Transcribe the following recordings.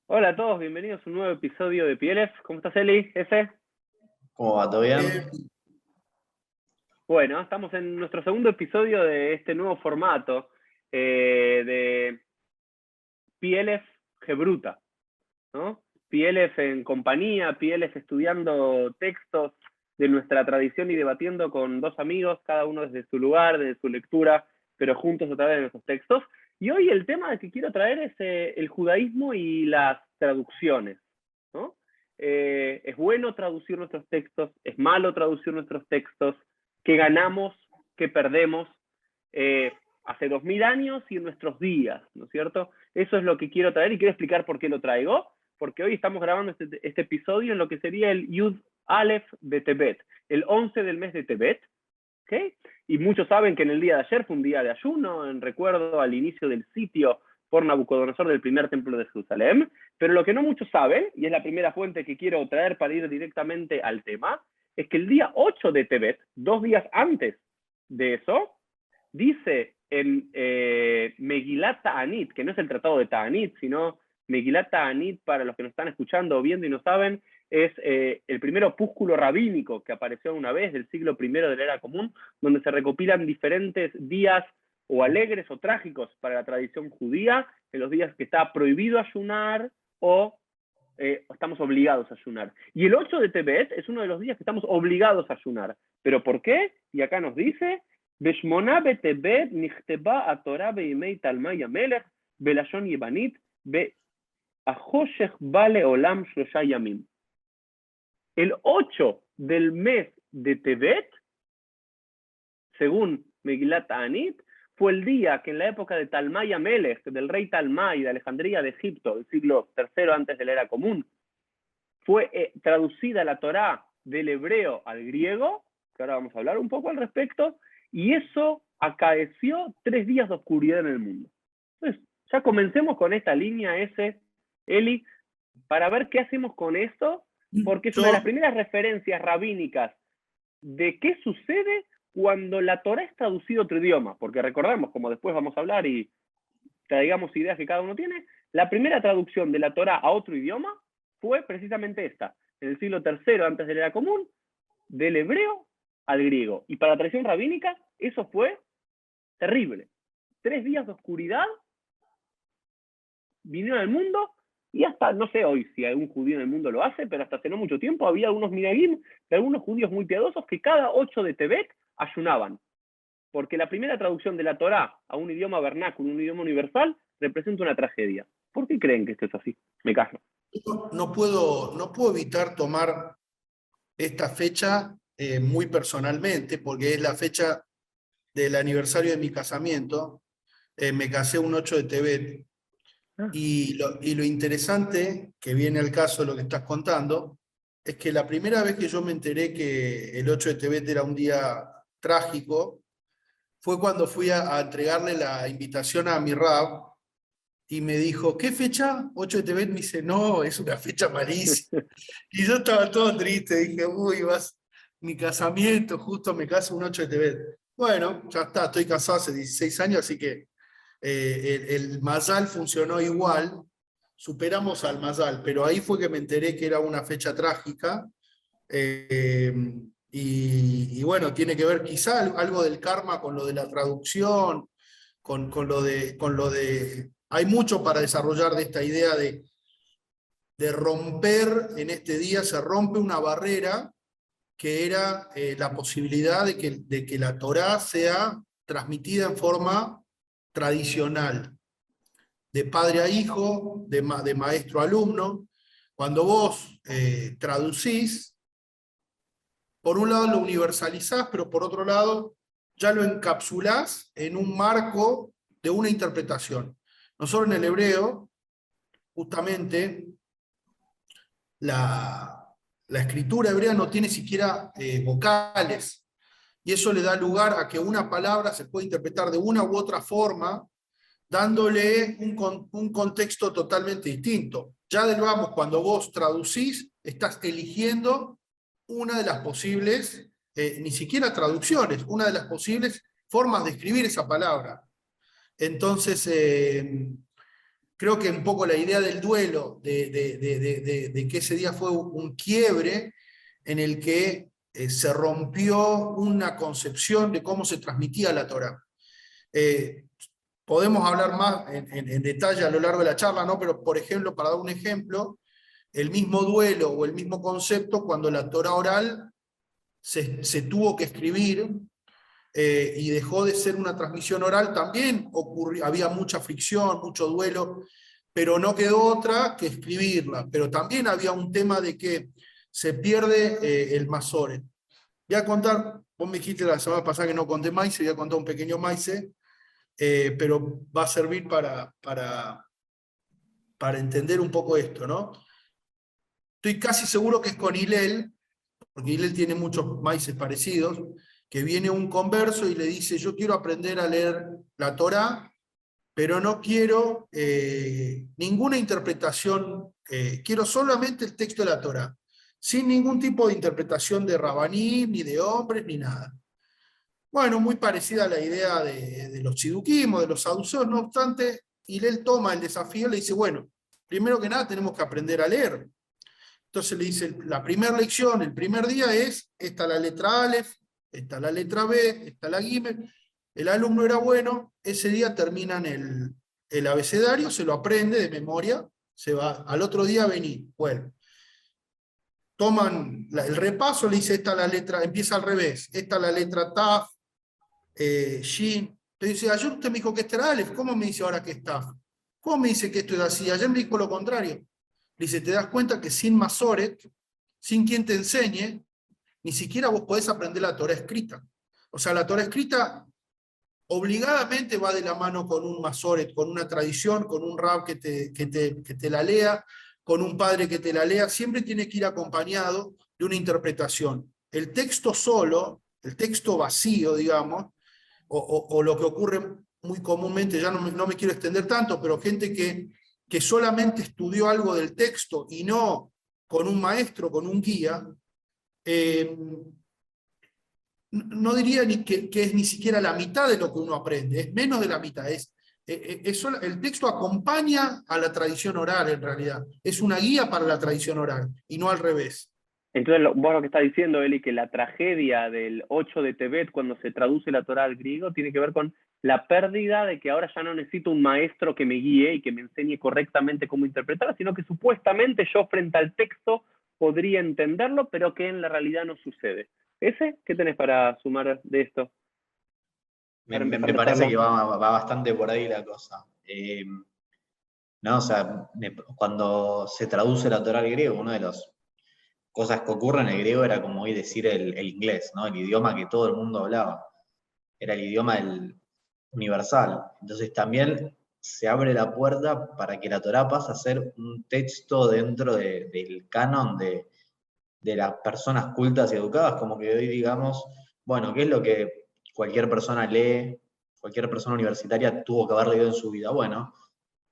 Hola a todos, bienvenidos a un nuevo episodio de PLF. ¿Cómo estás, Eli? ¿Ese? ¿Cómo va? ¿Todo bien? Bueno, estamos en nuestro segundo episodio de este nuevo formato de PLF Gebruta, ¿no? PLF en compañía, PLF estudiando textos de nuestra tradición y debatiendo con dos amigos, cada uno desde su lugar, desde su lectura, pero juntos a través de nuestros textos. Y hoy el tema que quiero traer es el judaísmo y las traducciones, ¿no? Es bueno traducir nuestros textos, es malo traducir nuestros textos, qué ganamos, qué perdemos, hace 2000 años y en nuestros días, ¿no es cierto? Eso es lo que quiero traer y quiero explicar por qué lo traigo, porque hoy estamos grabando este episodio en lo que sería el Yud Aleph de Tebet, el 11 del mes de Tebet, ¿okay? Y muchos saben que en el día de ayer fue un día de ayuno, en recuerdo al inicio del sitio por Nabucodonosor del primer templo de Jerusalén, pero lo que no muchos saben, y es la primera fuente que quiero traer para ir directamente al tema, es que el día 8 de Tebet, 2 días antes de eso, dice en Megilat Ta'anit, que no es el tratado de Ta'anit, sino Megilat Ta'anit, para los que nos están escuchando o viendo y no saben, es el primer opúsculo rabínico que apareció una vez del siglo I de la era común, donde se recopilan diferentes días o alegres o trágicos para la tradición judía, en los días que está prohibido ayunar o estamos obligados a ayunar. Y el 8 de Tebet es uno de los días que estamos obligados a ayunar. ¿Pero por qué? Y acá nos dice, בשמונה בטבת נכתבה התורה בימי תלמי המלך בלשון יוונית והחושך בא לעולם 3 ימים. El 8 del mes de Tebet, según Megilat Ta'anit, fue el día que en la época de Talmai Amelech, del rey Talmai de Alejandría de Egipto, del siglo III antes de la era común, fue traducida la Torá del hebreo al griego, que ahora vamos a hablar un poco al respecto, y eso acaeció 3 días de oscuridad en el mundo. Entonces, ya comencemos con esta línea Eli, para ver qué hacemos con esto, porque es una de las primeras referencias rabínicas de qué sucede cuando la Torá es traducida a otro idioma, porque recordamos, como después vamos a hablar y traigamos ideas que cada uno tiene, la primera traducción de la Torá a otro idioma fue precisamente esta, en el siglo III antes de la era común, del hebreo al griego. Y para la tradición rabínica, eso fue terrible. 3 días de oscuridad vinieron al mundo y hasta, no sé hoy si algún judío en el mundo lo hace, pero hasta hace no mucho tiempo había algunos minagim de algunos judíos muy piadosos que cada 8 de Tebet ayunaban. Porque la primera traducción de la Torá a un idioma vernáculo, un idioma universal, representa una tragedia. ¿Por qué creen que esto es así? Me callo. No puedo evitar tomar esta fecha muy personalmente, porque es la fecha del aniversario de mi casamiento. Me casé un 8 de Tebet. Y lo interesante, que viene al caso de lo que estás contando, es que la primera vez que yo me enteré que el 8 de Tebet era un día trágico, fue cuando fui a entregarle la invitación a mi Rab, y me dijo, ¿qué fecha? 8 de Tebet. Me dice, no, es una fecha malísima. Y yo estaba todo triste, dije, uy, mi casamiento, justo me caso un 8 de Tebet. Bueno, ya está, estoy casado hace 16 años, así que el Mazal funcionó igual, superamos al Mazal, pero ahí fue que me enteré que era una fecha trágica, y bueno, tiene que ver quizá algo del karma con lo de la traducción, con lo de... Hay mucho para desarrollar de esta idea de romper, en este día se rompe una barrera que era la posibilidad de que la Torá sea transmitida en forma tradicional, de padre a hijo, de maestro a alumno. Cuando vos traducís, por un lado lo universalizás, pero por otro lado ya lo encapsulás en un marco de una interpretación. Nosotros en el hebreo, justamente, la escritura hebrea no tiene siquiera vocales, y eso le da lugar a que una palabra se puede interpretar de una u otra forma, dándole un contexto totalmente distinto. Ya del vamos, cuando vos traducís, estás eligiendo una de las posibles, ni siquiera traducciones, una de las posibles formas de escribir esa palabra. Entonces, creo que un poco la idea del duelo, de que ese día fue un quiebre en el que se rompió una concepción de cómo se transmitía la Torá. Podemos hablar más en detalle a lo largo de la charla, ¿no? Pero, por ejemplo, para dar un ejemplo, el mismo duelo o el mismo concepto cuando la Torá oral se tuvo que escribir y dejó de ser una transmisión oral, también había mucha fricción, mucho duelo, pero no quedó otra que escribirla. Pero también había un tema de que se pierde el Masoret. Voy a contar, vos me dijiste la semana pasada que no conté Maise, voy a contar un pequeño Maise, pero va a servir para entender un poco esto, ¿no? Estoy casi seguro que es con Hillel, porque Hillel tiene muchos maices parecidos, que viene un converso y le dice, yo quiero aprender a leer la Torá, pero no quiero ninguna interpretación, quiero solamente el texto de la Torá, sin ningún tipo de interpretación de rabaní, ni de hombres, ni nada. Bueno, muy parecida a la idea de los tzidukim o de los saduceos, no obstante, Hillel toma el desafío y le dice, bueno, primero que nada tenemos que aprender a leer. Entonces le dice, la primera lección, el primer día es, esta la letra Aleph, esta la letra B, esta la Gimel. El alumno era bueno, ese día terminan el abecedario, se lo aprende de memoria, se va, al otro día vení, vuelve. Toman el repaso, le dice, esta la letra, empieza al revés, esta la letra Taf, Shin. Entonces dice, ayer usted me dijo que este era Aleph, ¿cómo me dice ahora que es Taf? ¿Cómo me dice que esto es así? Ayer me dijo lo contrario. Dice, te das cuenta que sin Masoret, sin quien te enseñe, ni siquiera vos podés aprender la Torá escrita. O sea, la Torá escrita obligadamente va de la mano con un Masoret, con una tradición, con un rab que te la lea, con un padre que te la lea, siempre tiene que ir acompañado de una interpretación. El texto solo, el texto vacío, digamos, o lo que ocurre muy comúnmente, ya no me quiero extender tanto, pero gente que solamente estudió algo del texto y no con un maestro, con un guía, no diría ni que es ni siquiera la mitad de lo que uno aprende, es menos de la mitad. El texto acompaña a la tradición oral en realidad, es una guía para la tradición oral y no al revés. Entonces, vos lo que estás diciendo, Eli, que la tragedia del 8 de Tebet cuando se traduce la Torá al griego tiene que ver con la pérdida de que ahora ya no necesito un maestro que me guíe y que me enseñe correctamente cómo interpretarla, sino que supuestamente yo frente al texto podría entenderlo, pero que en la realidad no sucede. ¿Qué tenés para sumar de esto? Me parece que va bastante por ahí la cosa. No, o sea, cuando se traduce la Torá al griego, una de las cosas que ocurren en el griego era como hoy decir el inglés, ¿no? El idioma que todo el mundo hablaba. Era el idioma universal. Entonces también se abre la puerta para que la Torá pase a ser un texto dentro del canon de las personas cultas y educadas, como que hoy digamos, bueno, ¿qué es lo que cualquier persona lee, cualquier persona universitaria tuvo que haber leído en su vida? Bueno,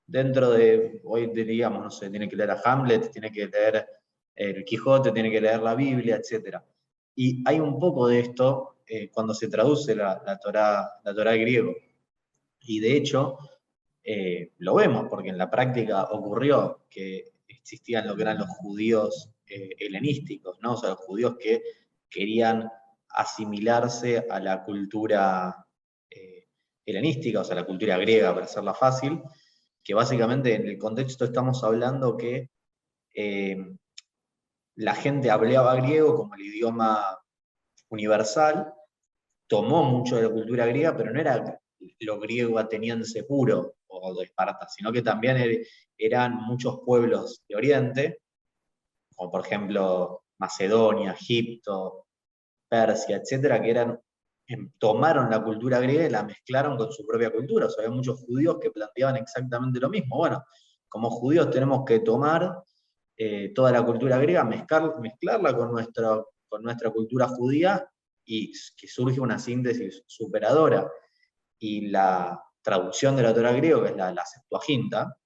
dentro de, hoy digamos, no sé, tiene que leer a Hamlet, tiene que leer el Quijote, tiene que leer la Biblia, etc. Y hay un poco de esto cuando se traduce la Torá al griego. Y de hecho, lo vemos, porque en la práctica ocurrió que existían lo que eran los judíos helenísticos, ¿no? O sea, los judíos que querían asimilarse a la cultura helenística, o sea, la cultura griega, para hacerla fácil, que básicamente en el contexto estamos hablando que la gente hablaba griego como el idioma universal, tomó mucho de la cultura griega, pero no era lo griego ateniense puro o de Esparta, sino que también eran muchos pueblos de Oriente, como por ejemplo Macedonia, Egipto, Persia, etcétera, que tomaron la cultura griega y la mezclaron con su propia cultura. O sea, había muchos judíos que planteaban exactamente lo mismo. Bueno, como judíos tenemos que tomar toda la cultura griega, mezclarla con nuestra cultura judía y que surge una síntesis superadora. Y la traducción de la Torá griego, que es la Septuaginta,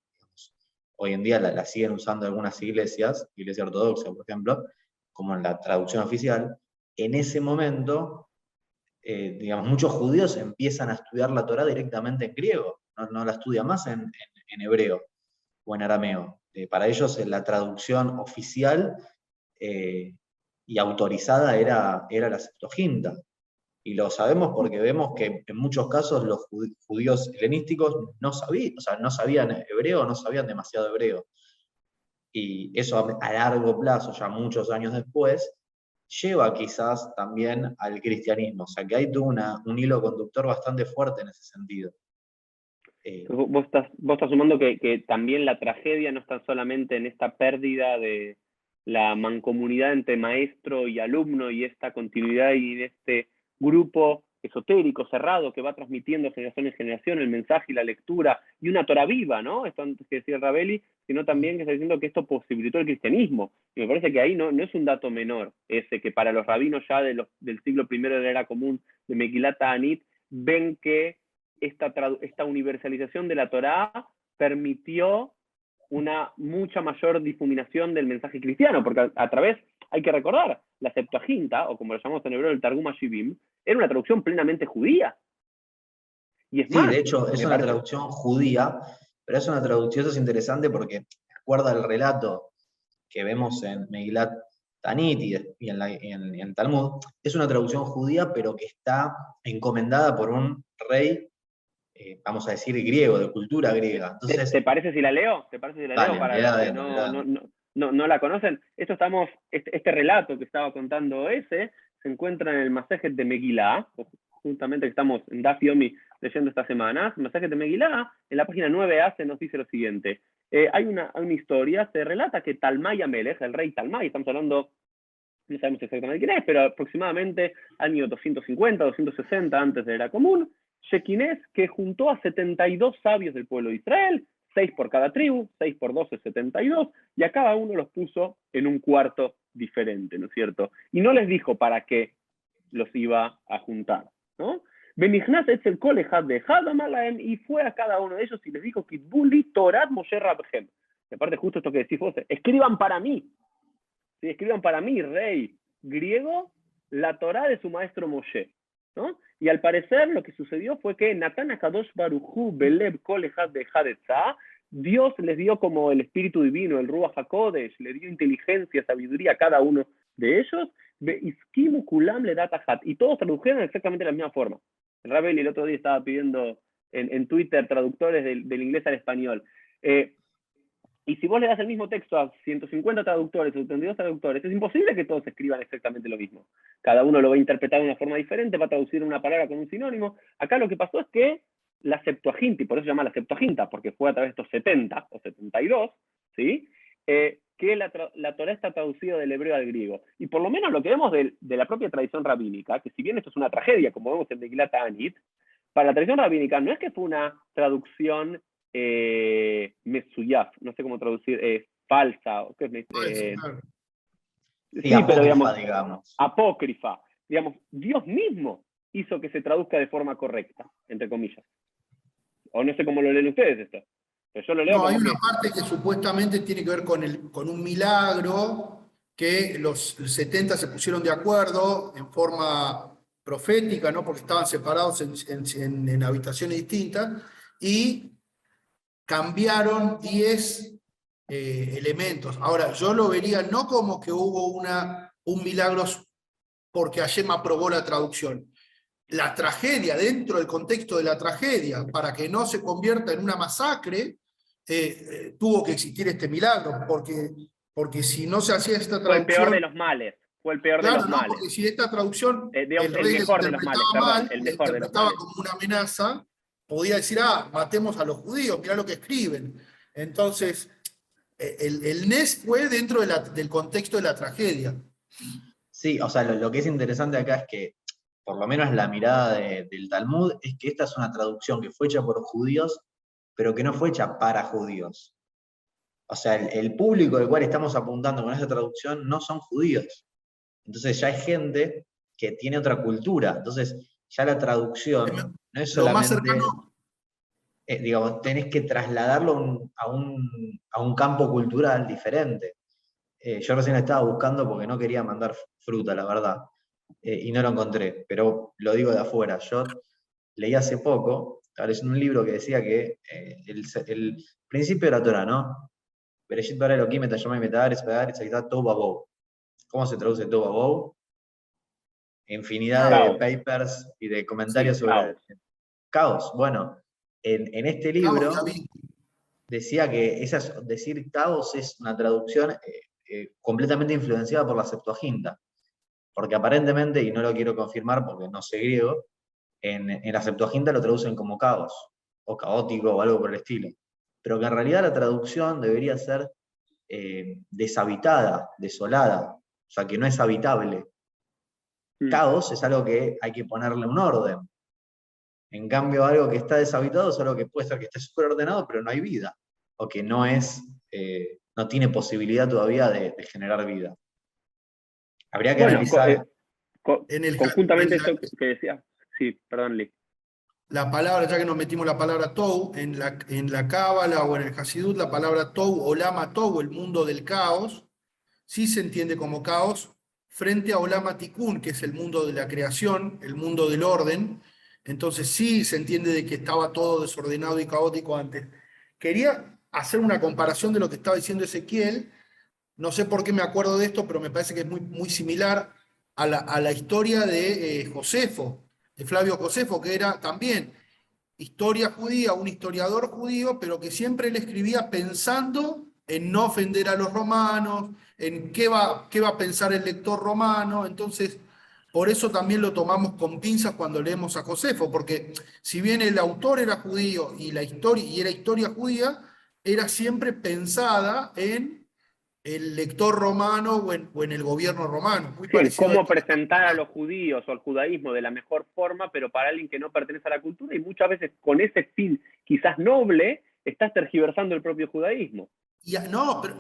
hoy en día la siguen usando algunas iglesias, iglesia ortodoxa, por ejemplo, como en la traducción oficial. En ese momento, digamos, muchos judíos empiezan a estudiar la Torá directamente en griego, no la estudian más en hebreo. o en arameo. Para ellos la traducción oficial y autorizada era la Septuaginta. Y lo sabemos porque vemos que en muchos casos los judíos helenísticos no sabían hebreo, no sabían demasiado hebreo. Y eso a largo plazo, ya muchos años después, lleva quizás también al cristianismo. O sea que hay todo un hilo conductor bastante fuerte en ese sentido. Vos estás sumando que también la tragedia no está solamente en esta pérdida de la mancomunidad entre maestro y alumno y esta continuidad y de este grupo esotérico, cerrado, que va transmitiendo de generación en generación el mensaje y la lectura y una Torah viva, ¿no? Esto antes que decía Ravelli, sino también que está diciendo que esto posibilitó el cristianismo. Y me parece que ahí no es un dato menor, ese que para los rabinos ya del siglo I de la era común de Megilat Ta'anit, ven que esta universalización de la Torá permitió una mucha mayor difuminación del mensaje cristiano, porque a través, hay que recordar, la Septuaginta, o como lo llamamos en hebreo el Targum HaShivim, era una traducción plenamente judía. Y es más, de hecho, es una traducción judía, pero es una traducción, eso es interesante porque recuerda el relato que vemos en Megilat Tanit y en Talmud, es una traducción judía, pero que está encomendada por un rey, vamos a decir, griego, de cultura griega. Entonces, ¿Te parece si la leo? ¿Te parece si la leo para los que no la conocen? Este relato que estaba contando se encuentra en el Masejet de Megilá, justamente que estamos en Daf Yomi leyendo esta semana. El Masejet de Megilá, en la página 9a, se nos dice lo siguiente. Hay una historia, se relata que Talmai Amelech, el rey Talmai, estamos hablando, no sabemos exactamente quién es, pero aproximadamente año 250, 260 antes de la era común, Shekinez, que juntó a 72 sabios del pueblo de Israel, 6 por cada tribu, 6 por 12, 72, y a cada uno los puso en un cuarto diferente, ¿no es cierto? Y no les dijo para qué los iba a juntar, ¿no? Benignaz Etzel Kolejad de Hadamalaem, y fue a cada uno de ellos y les dijo, Kitbuli Torat Moshe Rabhem. Y aparte, justo esto que decís vos, escriban para mí, ¿sí? Escriban para mí, rey griego, la Torá de su maestro Moshe, ¿no? Y al parecer lo que sucedió fue que Natan HaKadosh Baruj Hu Beleb Kol Echad de Hadetzah, Dios les dio como el espíritu divino, el Ruach HaKodesh, le dio inteligencia, sabiduría a cada uno de ellos, Be'iskimu Kulam le Datahat, y todos tradujeron exactamente de la misma forma. El Ravelli el otro día estaba pidiendo en Twitter traductores del inglés al español. Y si vos le das el mismo texto a 150 traductores, 72 traductores, es imposible que todos escriban exactamente lo mismo. Cada uno lo va a interpretar de una forma diferente, va a traducir una palabra con un sinónimo. Acá lo que pasó es que la Septuaginta, y por eso se llama la Septuaginta, porque fue a través de estos 70 o 72, ¿sí? Que la Torá está traducida del hebreo al griego. Y por lo menos lo que vemos de la propia tradición rabínica, que si bien esto es una tragedia, como vemos en Megilat Ta'anit, para la tradición rabínica no es que fue una traducción mesuyaf, no sé cómo traducir, falsa, ¿qué es? Sí, apócrifa, digamos. Apócrifa. Digamos, Dios mismo hizo que se traduzca de forma correcta, entre comillas. O no sé cómo lo leen ustedes esto. Pero yo lo leo. No, hay una parte que supuestamente tiene que ver con un milagro, que los 70 se pusieron de acuerdo en forma profética, ¿no? Porque estaban separados en habitaciones distintas, y cambiaron 10 elementos. Ahora, yo lo vería no como que hubo un milagro porque Hashem aprobó la traducción. La tragedia, dentro del contexto de la tragedia, para que no se convierta en una masacre, tuvo que existir este milagro, porque si no se hacía esta traducción... Fue el peor de los males. Fue el peor de los males. Porque si esta traducción digamos, el rey la interpretaba mal, la interpretaba como una amenaza, podía decir, matemos a los judíos, mirá lo que escriben. Entonces, el Nes fue dentro del contexto de la tragedia. Sí, o sea, lo que es interesante acá es que, por lo menos la mirada del Talmud, es que esta es una traducción que fue hecha por judíos, pero que no fue hecha para judíos. O sea, el público al cual estamos apuntando con esta traducción no son judíos. Entonces ya hay gente que tiene otra cultura. Entonces ya la traducción no es solamente... Lo más cercano... digamos, tenés que trasladarlo a un campo cultural diferente. Yo recién estaba buscando porque no quería mandar fruta, la verdad, y no lo encontré, pero lo digo de afuera. Yo leí hace poco, estaba leyendo un libro que decía que Principio de la Torah, ¿no? Bereshit bara Elohim et hashamayim et haaretz v'haaretz hayta tohu va'bohu. ¿Cómo se traduce tohu va'bohu? Infinidad de Caos. papers y de comentarios Sí, sobre caos. caos. Bueno, en este Caos, libro David. decía que decir caos es una traducción completamente influenciada por la Septuaginta. Porque aparentemente, y no lo quiero confirmar porque no sé griego, en la Septuaginta lo traducen como caos, o caótico, o algo por el estilo. Pero que en realidad la traducción debería ser deshabitada, desolada, o sea, que no es habitable. Caos es algo que hay que ponerle un orden. En cambio, algo que está deshabitado es algo que puede ser que esté súper ordenado, pero no hay vida, o que no tiene posibilidad todavía de generar vida. Habría que Bueno, analizar. En el, conjuntamente en la, esto que decía. Sí, perdón, Lee. la palabra, ya que nos metimos la palabra Tou, en la Cábala o en el Hasidut, la palabra Tou o Lama Tou, el mundo del caos, sí se entiende como caos frente a Olama Tikkun, que es el mundo de la creación, el mundo del orden. Entonces sí se entiende de que estaba todo desordenado y caótico antes. Quería hacer una comparación de lo que estaba diciendo Ezequiel. No sé por qué me acuerdo de esto, pero me parece que es muy similar a la historia de Josefo, de Flavio Josefo, que era también historia judía, un historiador judío, pero que siempre él escribía pensando en no ofender a los romanos, en qué va a pensar el lector romano. Entonces, por eso también lo tomamos con pinzas cuando leemos a Josefo, porque si bien el autor era judío y la historia y era historia judía, era siempre pensada en el lector romano o en el gobierno romano, muy Sí, en parecido a cómo esto que estamos presentar a hablando. los judíos o al judaísmo de la mejor forma, pero para alguien que no pertenece a la cultura, y muchas veces con ese fin quizás noble, estás tergiversando el propio judaísmo. No, pero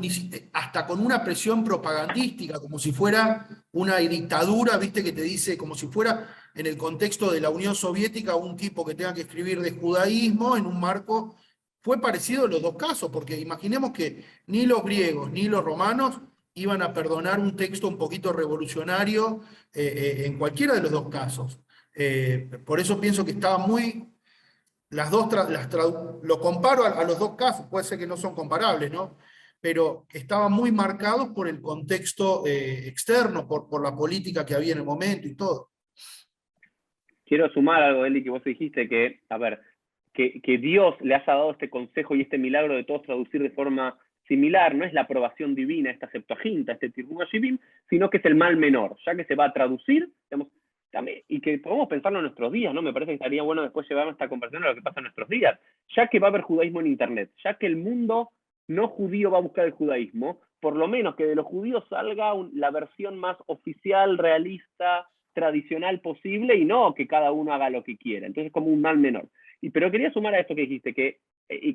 hasta con una presión propagandística, como si fuera una dictadura, viste, que te dice, como si fuera en el contexto de la Unión Soviética, un tipo que tenga que escribir de judaísmo en un marco. Fue parecido en los dos casos, porque imaginemos que ni los griegos ni los romanos iban a perdonar un texto un poquito revolucionario en cualquiera de los dos casos. Por eso pienso que estaba muy las dos lo comparo a los dos casos, puede ser que no son comparables, ¿no? Pero estaban muy marcados por el contexto externo, por la política que había en el momento y todo. Quiero sumar algo, Eli, que vos dijiste que, a ver, que Dios le haya dado este consejo y este milagro de todos traducir de forma similar, no es la aprobación divina, esta Septuaginta, este Tirgum Shivim, sino que es el mal menor, ya que se va a traducir, digamos, también, y que podemos pensarlo en nuestros días, ¿no? Me parece que estaría bueno después llevar esta conversación a lo que pasa en nuestros días, ya que va a haber judaísmo en Internet, ya que el mundo no judío va a buscar el judaísmo, por lo menos que de los judíos salga la versión más oficial, realista, tradicional posible y no que cada uno haga lo que quiera. Entonces, como un mal menor. Pero quería sumar a esto que dijiste, que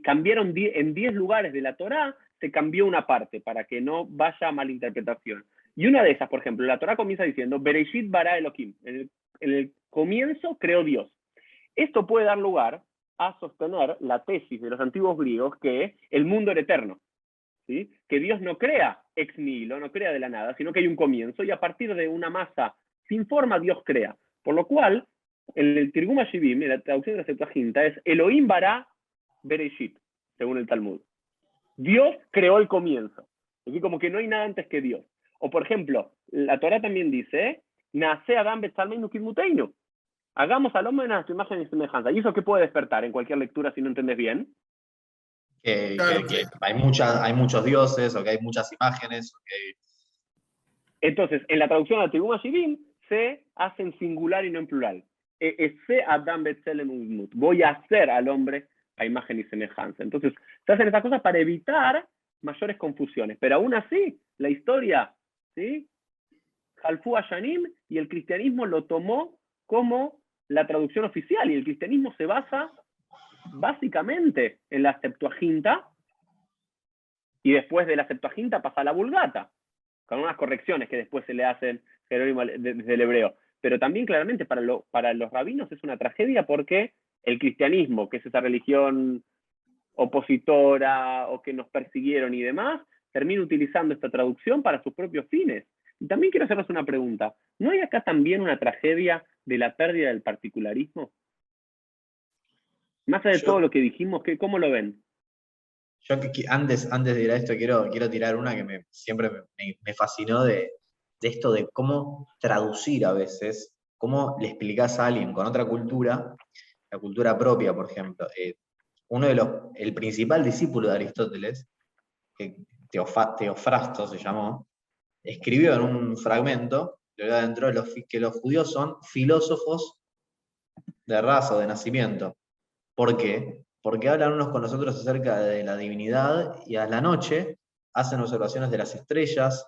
cambiaron en 10 lugares de la Torá, se cambió una parte para que no vaya a malinterpretación. Y una de esas, por ejemplo, la Torá comienza diciendo, Bereshit bara Elohim, en el comienzo creó Dios. Esto puede dar lugar a sostener la tesis de los antiguos griegos que el mundo era eterno. ¿Sí? Que Dios no crea ex nihilo, no crea de la nada, sino que hay un comienzo y a partir de una masa sin forma Dios crea. Por lo cual, en el Tirgum Shivim, en la traducción de la Septuaginta, es Elohim bara Bereshit, según el Talmud. Dios creó el comienzo. Así como que no hay nada antes que Dios. O por ejemplo, la Torah también dice, Nace Adam Betzalmeinu Kidmuteinu. Hagamos al hombre en nuestra imagen y semejanza. ¿Y eso qué puede despertar en cualquier lectura si no entendés bien? Claro, Que hay muchos dioses, o que hay muchas imágenes. Entonces, en la traducción al Tirgum Shivim se hace en singular y no en plural. Se Adam Betzelem Udmut. Voy a hacer al hombre a imagen y semejanza. Entonces, se hacen esas cosas para evitar mayores confusiones. Pero aún así, la historia, ¿sí? Halfu Ayanim, y el cristianismo lo tomó como la traducción oficial. Y el cristianismo se basa básicamente en la Septuaginta, y después de la Septuaginta pasa a la Vulgata, con unas correcciones que después se le hacen Jerónimo desde el hebreo. Pero también claramente para los rabinos es una tragedia porque el cristianismo, que es esa religión opositora o que nos persiguieron y demás, termina utilizando esta traducción para sus propios fines. Y también quiero hacerles una pregunta. ¿No hay acá también una tragedia de la pérdida del particularismo? Más allá de todo yo, lo que dijimos, ¿cómo lo ven? Yo antes de ir a esto quiero tirar una que siempre me fascinó de esto de cómo traducir a veces, cómo le explicás a alguien con otra cultura, la cultura propia, por ejemplo. El principal discípulo de Aristóteles, que Teofrasto se llamó, escribió en un fragmento, dentro de que los judíos son filósofos de raza o de nacimiento. ¿Por qué? Porque hablan unos con los otros acerca de la divinidad y a la noche hacen observaciones de las estrellas,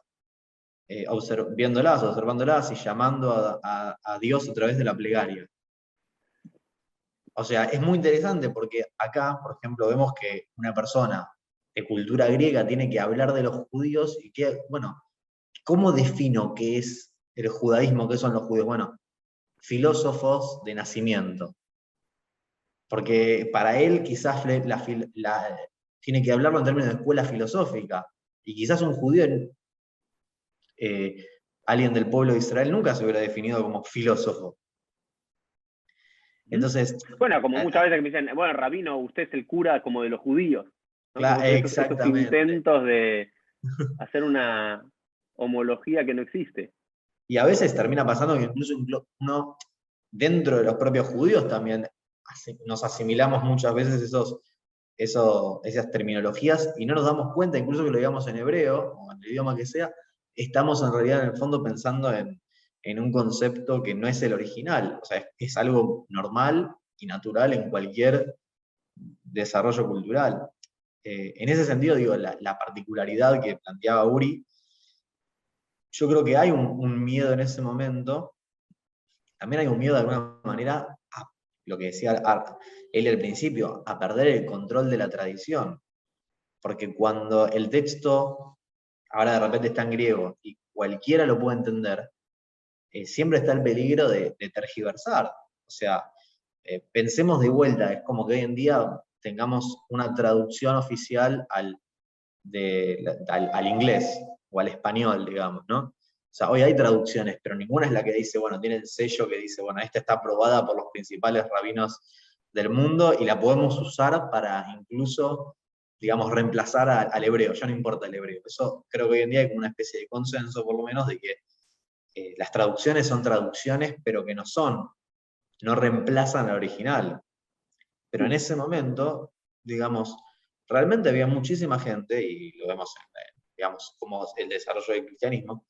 observándolas y llamando a Dios a través de la plegaria. O sea, es muy interesante porque acá, por ejemplo, vemos que una persona de cultura griega tiene que hablar de los judíos y que, bueno, ¿cómo defino qué es el judaísmo, qué son los judíos? Bueno, filósofos de nacimiento. Porque para él quizás tiene que hablarlo en términos de escuela filosófica. Y quizás un judío, alguien del pueblo de Israel, nunca se hubiera definido como filósofo. Entonces. Bueno, como muchas veces que me dicen, bueno, rabino, usted es el cura como de los judíos. ¿No? Claro, esos intentos de hacer una homología que no existe. Y a veces termina pasando que incluso uno, dentro de los propios judíos también nos asimilamos muchas veces esas terminologías y no nos damos cuenta, incluso que lo digamos en hebreo o en el idioma que sea, estamos en realidad en el fondo pensando en un concepto que no es el original. O sea, es algo normal y natural en cualquier desarrollo cultural. En ese sentido, digo, la particularidad que planteaba Uri, yo creo que hay un miedo en ese momento, también hay un miedo de alguna manera a lo que decía él al principio, a perder el control de la tradición. Porque cuando el texto ahora de repente está en griego y cualquiera lo puede entender, siempre está el peligro de tergiversar. O sea, pensemos de vuelta, es como que hoy en día tengamos una traducción oficial al inglés o al español, digamos, ¿no? O sea, hoy hay traducciones, pero ninguna es la que dice, bueno, tiene el sello que dice, bueno, esta está aprobada por los principales rabinos del mundo y la podemos usar para incluso, digamos, reemplazar al hebreo, ya no importa el hebreo. Eso creo que hoy en día hay como una especie de consenso, por lo menos, de que las traducciones son traducciones, pero que no reemplazan al original. Pero en ese momento, digamos, realmente había muchísima gente, y lo vemos digamos, como el desarrollo del cristianismo,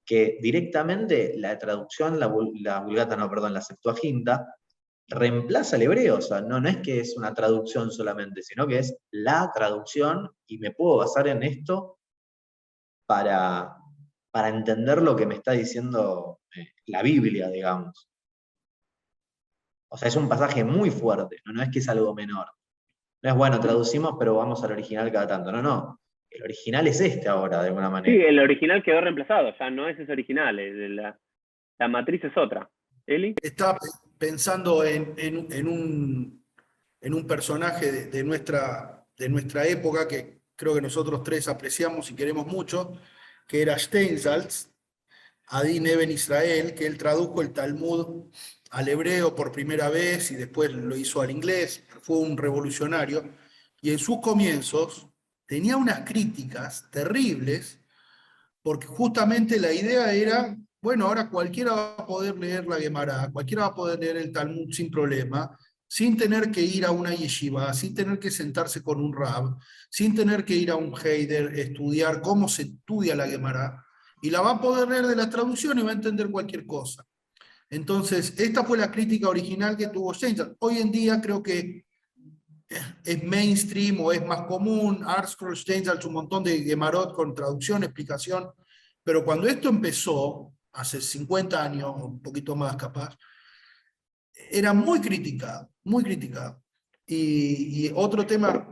que directamente la traducción, la Vulgata, no, perdón, la Septuaginta, reemplaza el hebreo. O sea, no es que es una traducción solamente, sino que es la traducción y me puedo basar en esto para entender lo que me está diciendo la Biblia, digamos. O sea, es un pasaje muy fuerte, no es que es algo menor. No es, bueno, traducimos, pero vamos al original cada tanto. No. El original es este ahora, de alguna manera. Sí, el original quedó reemplazado, ya no es ese original, la matriz es otra. ¿Eli? Estaba pensando en un personaje de nuestra época que creo que nosotros tres apreciamos y queremos mucho, que era Steinsaltz, Adin Eben Israel, que él tradujo el Talmud al hebreo por primera vez y después lo hizo al inglés, fue un revolucionario, y en sus comienzos tenía unas críticas terribles, porque justamente la idea era, bueno, ahora cualquiera va a poder leer la Gemara, cualquiera va a poder leer el Talmud sin problema, sin tener que ir a una yeshiva, sin tener que sentarse con un rab, sin tener que ir a un heider, estudiar cómo se estudia la Gemara, y la va a poder leer de la traducción y va a entender cualquier cosa. Entonces, esta fue la crítica original que tuvo Steinsaltz. Hoy en día creo que es mainstream o es más común, ArtScroll, Steinsaltz, un montón de Gemarot con traducción, explicación, pero cuando esto empezó, hace 50 años, un poquito más capaz, era muy criticado, muy criticado. Y otro tema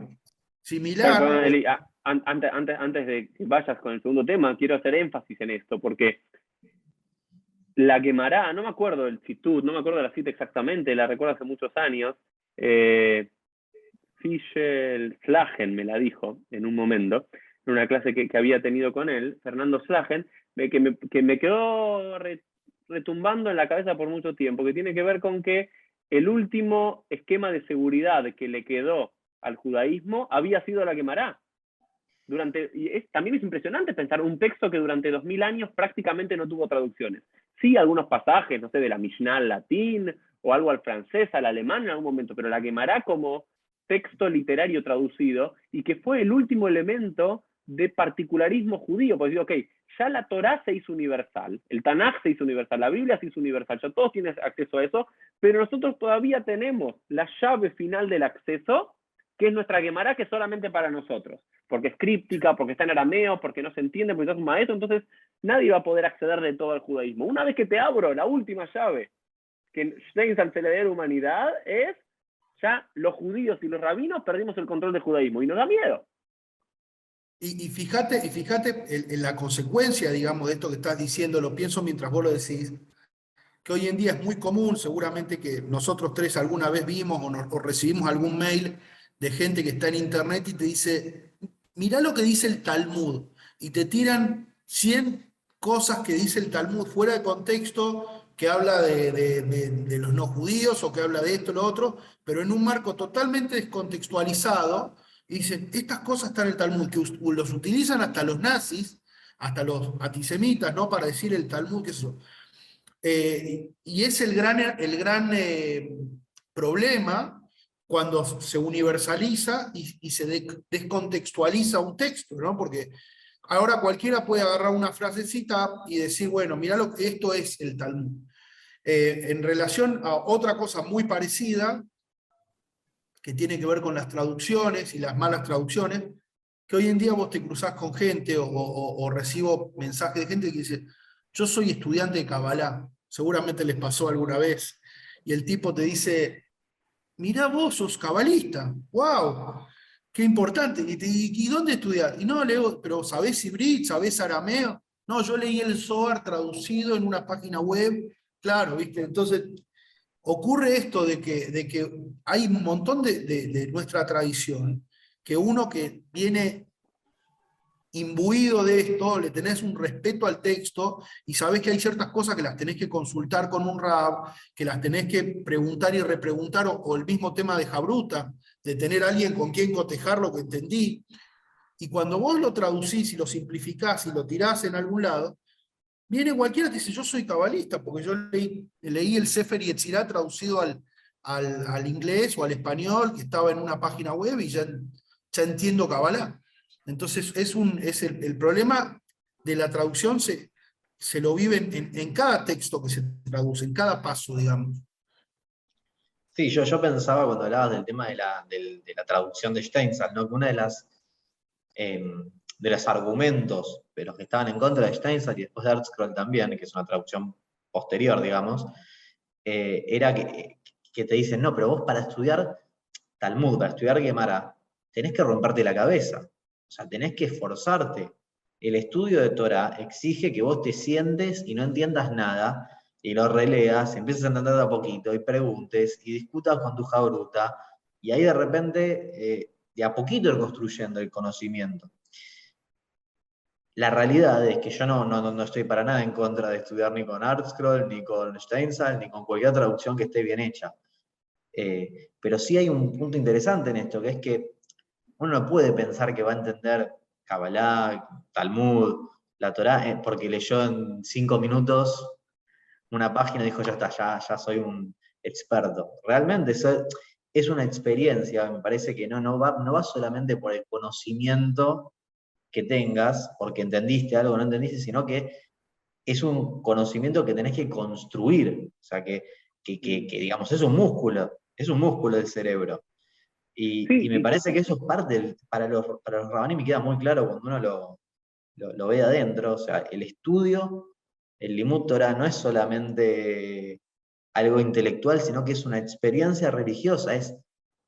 similar... Perdón, Eli, antes de que vayas con el segundo tema, quiero hacer énfasis en esto, porque la Guemará, no me acuerdo del Citut, no me acuerdo de la cita exactamente, la recuerdo hace muchos años, Fischel Slagen me la dijo en un momento, en una clase que había tenido con él, Fernando Slagen, que me quedó retumbando en la cabeza por mucho tiempo, que tiene que ver con que el último esquema de seguridad que le quedó al judaísmo había sido la Guemará. También es impresionante pensar un texto que durante 2000 años prácticamente no tuvo traducciones. Sí, algunos pasajes, no sé, de la Mishnah al latín, o algo al francés, al alemán en algún momento, pero la Guemará como texto literario traducido, y que fue el último elemento de particularismo judío, porque digo, ok, ya la Torá se hizo universal, el Tanaj se hizo universal, la Biblia se hizo universal, ya todos tienen acceso a eso, pero nosotros todavía tenemos la llave final del acceso, que es nuestra Guemará, que es solamente para nosotros, porque es críptica, porque está en arameo, porque no se entiende, porque sos un maestro, entonces nadie va a poder acceder de todo al judaísmo. Una vez que te abro la última llave, que Steinsaltz le da humanidad, es ya los judíos y los rabinos perdimos el control del judaísmo, y nos da miedo. Y fíjate en la consecuencia, digamos, de esto que estás diciendo, lo pienso mientras vos lo decís, que hoy en día es muy común, seguramente que nosotros tres alguna vez vimos o recibimos algún mail de gente que está en internet y te dice, mirá lo que dice el Talmud, y te tiran 100 cosas que dice el Talmud fuera de contexto, que habla de los no judíos o que habla de esto, lo otro, pero en un marco totalmente descontextualizado, y dicen, estas cosas están en el Talmud, que los utilizan hasta los nazis, hasta los antisemitas, ¿no? Para decir el Talmud, que eso. Y es el gran problema cuando se universaliza y se descontextualiza un texto, ¿no? Porque ahora cualquiera puede agarrar una frasecita y decir, bueno, mirá lo que esto es el Talmud. En relación a otra cosa muy parecida, que tiene que ver con las traducciones y las malas traducciones, que hoy en día vos te cruzás con gente o recibo mensajes de gente que dice, yo soy estudiante de Kabbalah, seguramente les pasó alguna vez, y el tipo te dice, mirá vos, sos cabalista, wow, qué importante, ¿y dónde estudiás? Y no, leo, pero ¿sabés hibrid? ¿Sabés arameo? No, yo leí el Zohar traducido en una página web, claro, ¿viste? Entonces, ocurre esto de que hay un montón de nuestra tradición, que uno que viene imbuido de esto, le tenés un respeto al texto y sabés que hay ciertas cosas que las tenés que consultar con un rab, que las tenés que preguntar y repreguntar, o el mismo tema de Jabruta, de tener a alguien con quien cotejar lo que entendí. Y cuando vos lo traducís y lo simplificás y lo tirás en algún lado, viene cualquiera y te dice, yo soy cabalista, porque yo leí el Sefer Yetzirah traducido al inglés o al español, que estaba en una página web y ya entiendo Kabbalah. Entonces, el problema de la traducción se lo vive en cada texto que se traduce, en cada paso, digamos. Sí, yo pensaba cuando hablabas del tema de la traducción de Steinsaltz, ¿no? Que una de los argumentos de los que estaban en contra de Steinsaltz y después de ArtScroll también, que es una traducción posterior, digamos, era que te dicen, no, pero vos para estudiar Talmud, para estudiar Guemará, tenés que romperte la cabeza, o sea, tenés que esforzarte. El estudio de Torah exige que vos te sientes y no entiendas nada, y lo releas, empieces a entender de a poquito, y preguntes, y discutas con tu jabruta, y ahí de repente, de a poquito ir construyendo el conocimiento. La realidad es que yo no estoy para nada en contra de estudiar ni con ArtScroll, ni con Steinsaltz, ni con cualquier traducción que esté bien hecha. Pero sí hay un punto interesante en esto, que es que uno no puede pensar que va a entender Kabbalah, Talmud, la Torá, porque leyó en 5 minutos una página y dijo, ya está, ya soy un experto. Realmente es una experiencia, me parece que no va solamente por el conocimiento que tengas, porque entendiste algo o no entendiste, sino que es un conocimiento que tenés que construir, o sea, que digamos, es un músculo del cerebro. Y me parece que eso es parte, para los rabaní me queda muy claro cuando uno lo ve adentro, o sea, el estudio, el Limud Torah no es solamente algo intelectual, sino que es una experiencia religiosa, es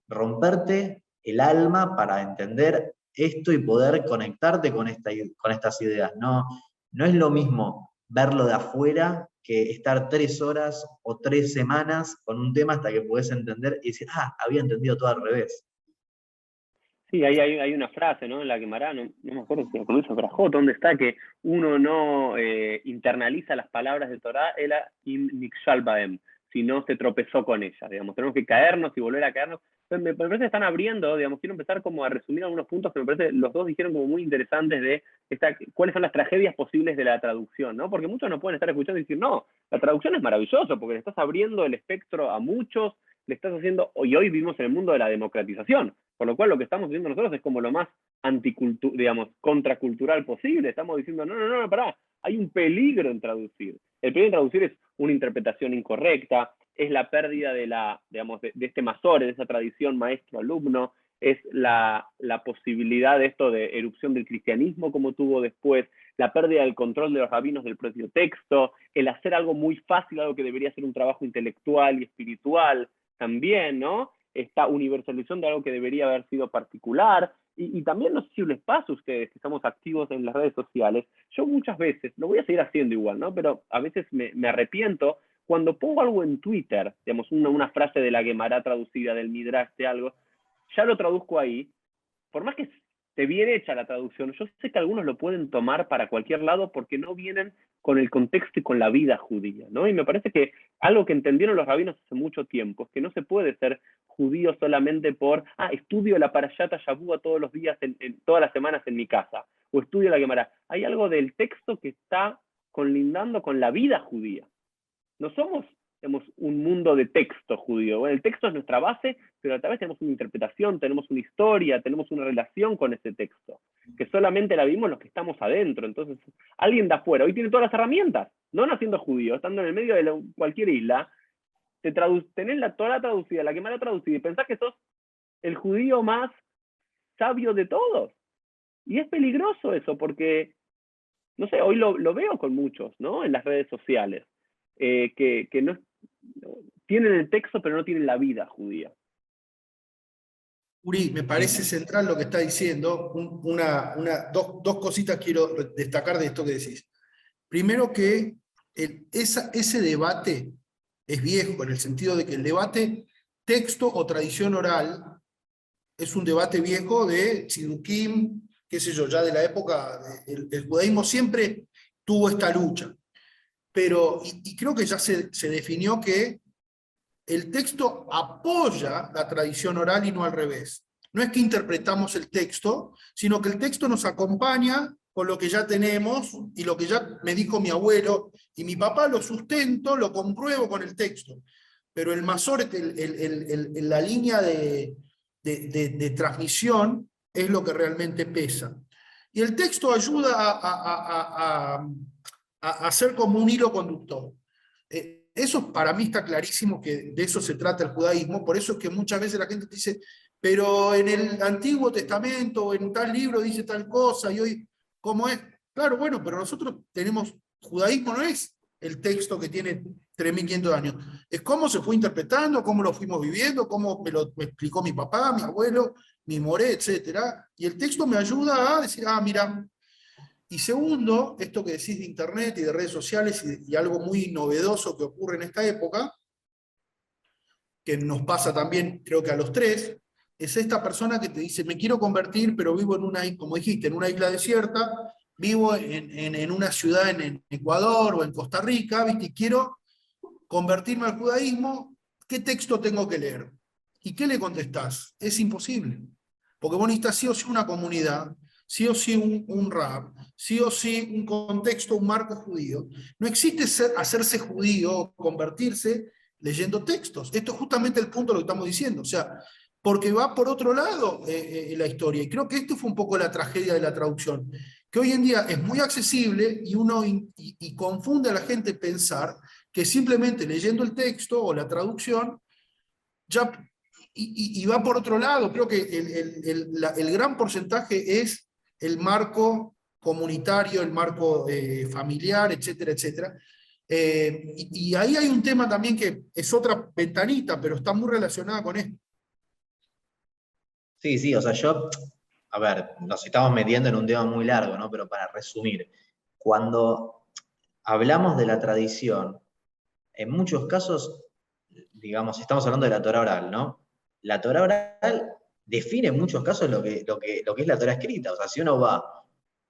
romperte el alma para entender esto y poder conectarte con estas ideas. No es lo mismo verlo de afuera que estar 3 horas o 3 semanas con un tema hasta que podés entender y decir, había entendido todo al revés. Sí, hay una frase, ¿no? En la Guemará, no me acuerdo si con eso Brajot, ¿dónde está? Que uno no internaliza las palabras de Torah, ela im nikshal baem, si no se tropezó con ellas, digamos. Tenemos que caernos y volver a caernos. Me parece que están abriendo, digamos, quiero empezar como a resumir algunos puntos que me parece los dos dijeron como muy interesantes de cuáles son las tragedias posibles de la traducción, ¿no? Porque muchos no pueden estar escuchando y decir, no, la traducción es maravilloso porque le estás abriendo el espectro a muchos, le estás haciendo, y hoy vivimos en el mundo de la democratización, por lo cual lo que estamos haciendo nosotros es como lo más digamos, contracultural posible. Estamos diciendo, no, pará, hay un peligro en traducir. El peligro en traducir es una interpretación incorrecta, es la pérdida digamos, de este masore, de esa tradición maestro-alumno, es la posibilidad de esto de erupción del cristianismo como tuvo después, la pérdida del control de los rabinos del propio texto, el hacer algo muy fácil, algo que debería ser un trabajo intelectual y espiritual también, ¿no? Esta universalización de algo que debería haber sido particular, y también no sé si les pasa a ustedes que estamos activos en las redes sociales, yo muchas veces, lo voy a seguir haciendo igual, ¿no? Pero a veces me arrepiento cuando pongo algo en Twitter, digamos, una frase de la Gemara traducida, del Midrash, de algo, ya lo traduzco ahí, por más que esté bien hecha la traducción, yo sé que algunos lo pueden tomar para cualquier lado porque no vienen con el contexto y con la vida judía, ¿no? Y me parece que algo que entendieron los rabinos hace mucho tiempo es que no se puede ser judío solamente por, estudio la Parashata Shavua todos los días, todas las semanas en mi casa, o estudio la Gemara. Hay algo del texto que está colindando con la vida judía. No somos, digamos, un mundo de texto judío. Bueno, el texto es nuestra base, pero a través tenemos una interpretación, tenemos una historia, tenemos una relación con ese texto, que solamente la vimos los que estamos adentro. Entonces, alguien de afuera, hoy tiene todas las herramientas, no naciendo judío, estando en el medio de cualquier isla, tenés la Torah traducida, la Gemara traducida, y pensás que sos el judío más sabio de todos. Y es peligroso eso, porque, no sé, hoy lo veo con muchos, ¿no? En las redes sociales. Que no tienen el texto pero no tienen la vida judía. Uri, me parece central lo que está diciendo. Dos cositas quiero destacar de esto que decís. Primero que ese debate es viejo, en el sentido de que el debate texto o tradición oral es un debate viejo de Tzidukim, qué sé yo, ya de la época, el judaísmo siempre tuvo esta lucha. Pero, y creo que ya se definió que el texto apoya la tradición oral y no al revés. No es que interpretamos el texto, sino que el texto nos acompaña con lo que ya tenemos y lo que ya me dijo mi abuelo y mi papá, lo sustento, lo compruebo con el texto. Pero el Masoret, la línea de transmisión es lo que realmente pesa. Y el texto ayuda a ser como un hilo conductor. Eso para mí está clarísimo que de eso se trata el judaísmo, por eso es que muchas veces la gente dice, pero en el Antiguo Testamento, en tal libro dice tal cosa, y hoy, ¿cómo es? Claro, bueno, pero nosotros tenemos, judaísmo no es el texto que tiene 3.500 años, es cómo se fue interpretando, cómo lo fuimos viviendo, cómo me explicó mi papá, mi abuelo, mi moré, etc. Y el texto me ayuda a decir, mira. Y segundo, esto que decís de internet y de redes sociales y algo muy novedoso que ocurre en esta época, que nos pasa también, creo que a los tres, es esta persona que te dice, me quiero convertir, pero vivo en una, como dijiste, en una isla desierta, vivo en una ciudad en Ecuador o en Costa Rica, ¿viste? Y quiero convertirme al judaísmo, ¿qué texto tengo que leer? ¿Y qué le contestás? Es imposible, porque vos necesitas sí o sí una comunidad, sí o sí un rab, sí o sí un contexto, un marco judío. No existe hacerse judío o convertirse leyendo textos. Esto es justamente el punto de lo que estamos diciendo. O sea, porque va por otro lado la historia. Y creo que esto fue un poco la tragedia de la traducción, que hoy en día es muy accesible y uno confunde a la gente pensar que simplemente leyendo el texto o la traducción ya y va por otro lado. Creo que el gran porcentaje es el marco comunitario, el marco familiar, etcétera, etcétera. Y ahí hay un tema también que es otra ventanita, pero está muy relacionada con esto. Sí, o sea, a ver, nos estamos metiendo en un tema muy largo, ¿no? Pero para resumir, cuando hablamos de la tradición, en muchos casos, digamos, estamos hablando de la Torah oral, ¿no? La Torah oral define en muchos casos lo que es la Torah escrita. O sea, si uno va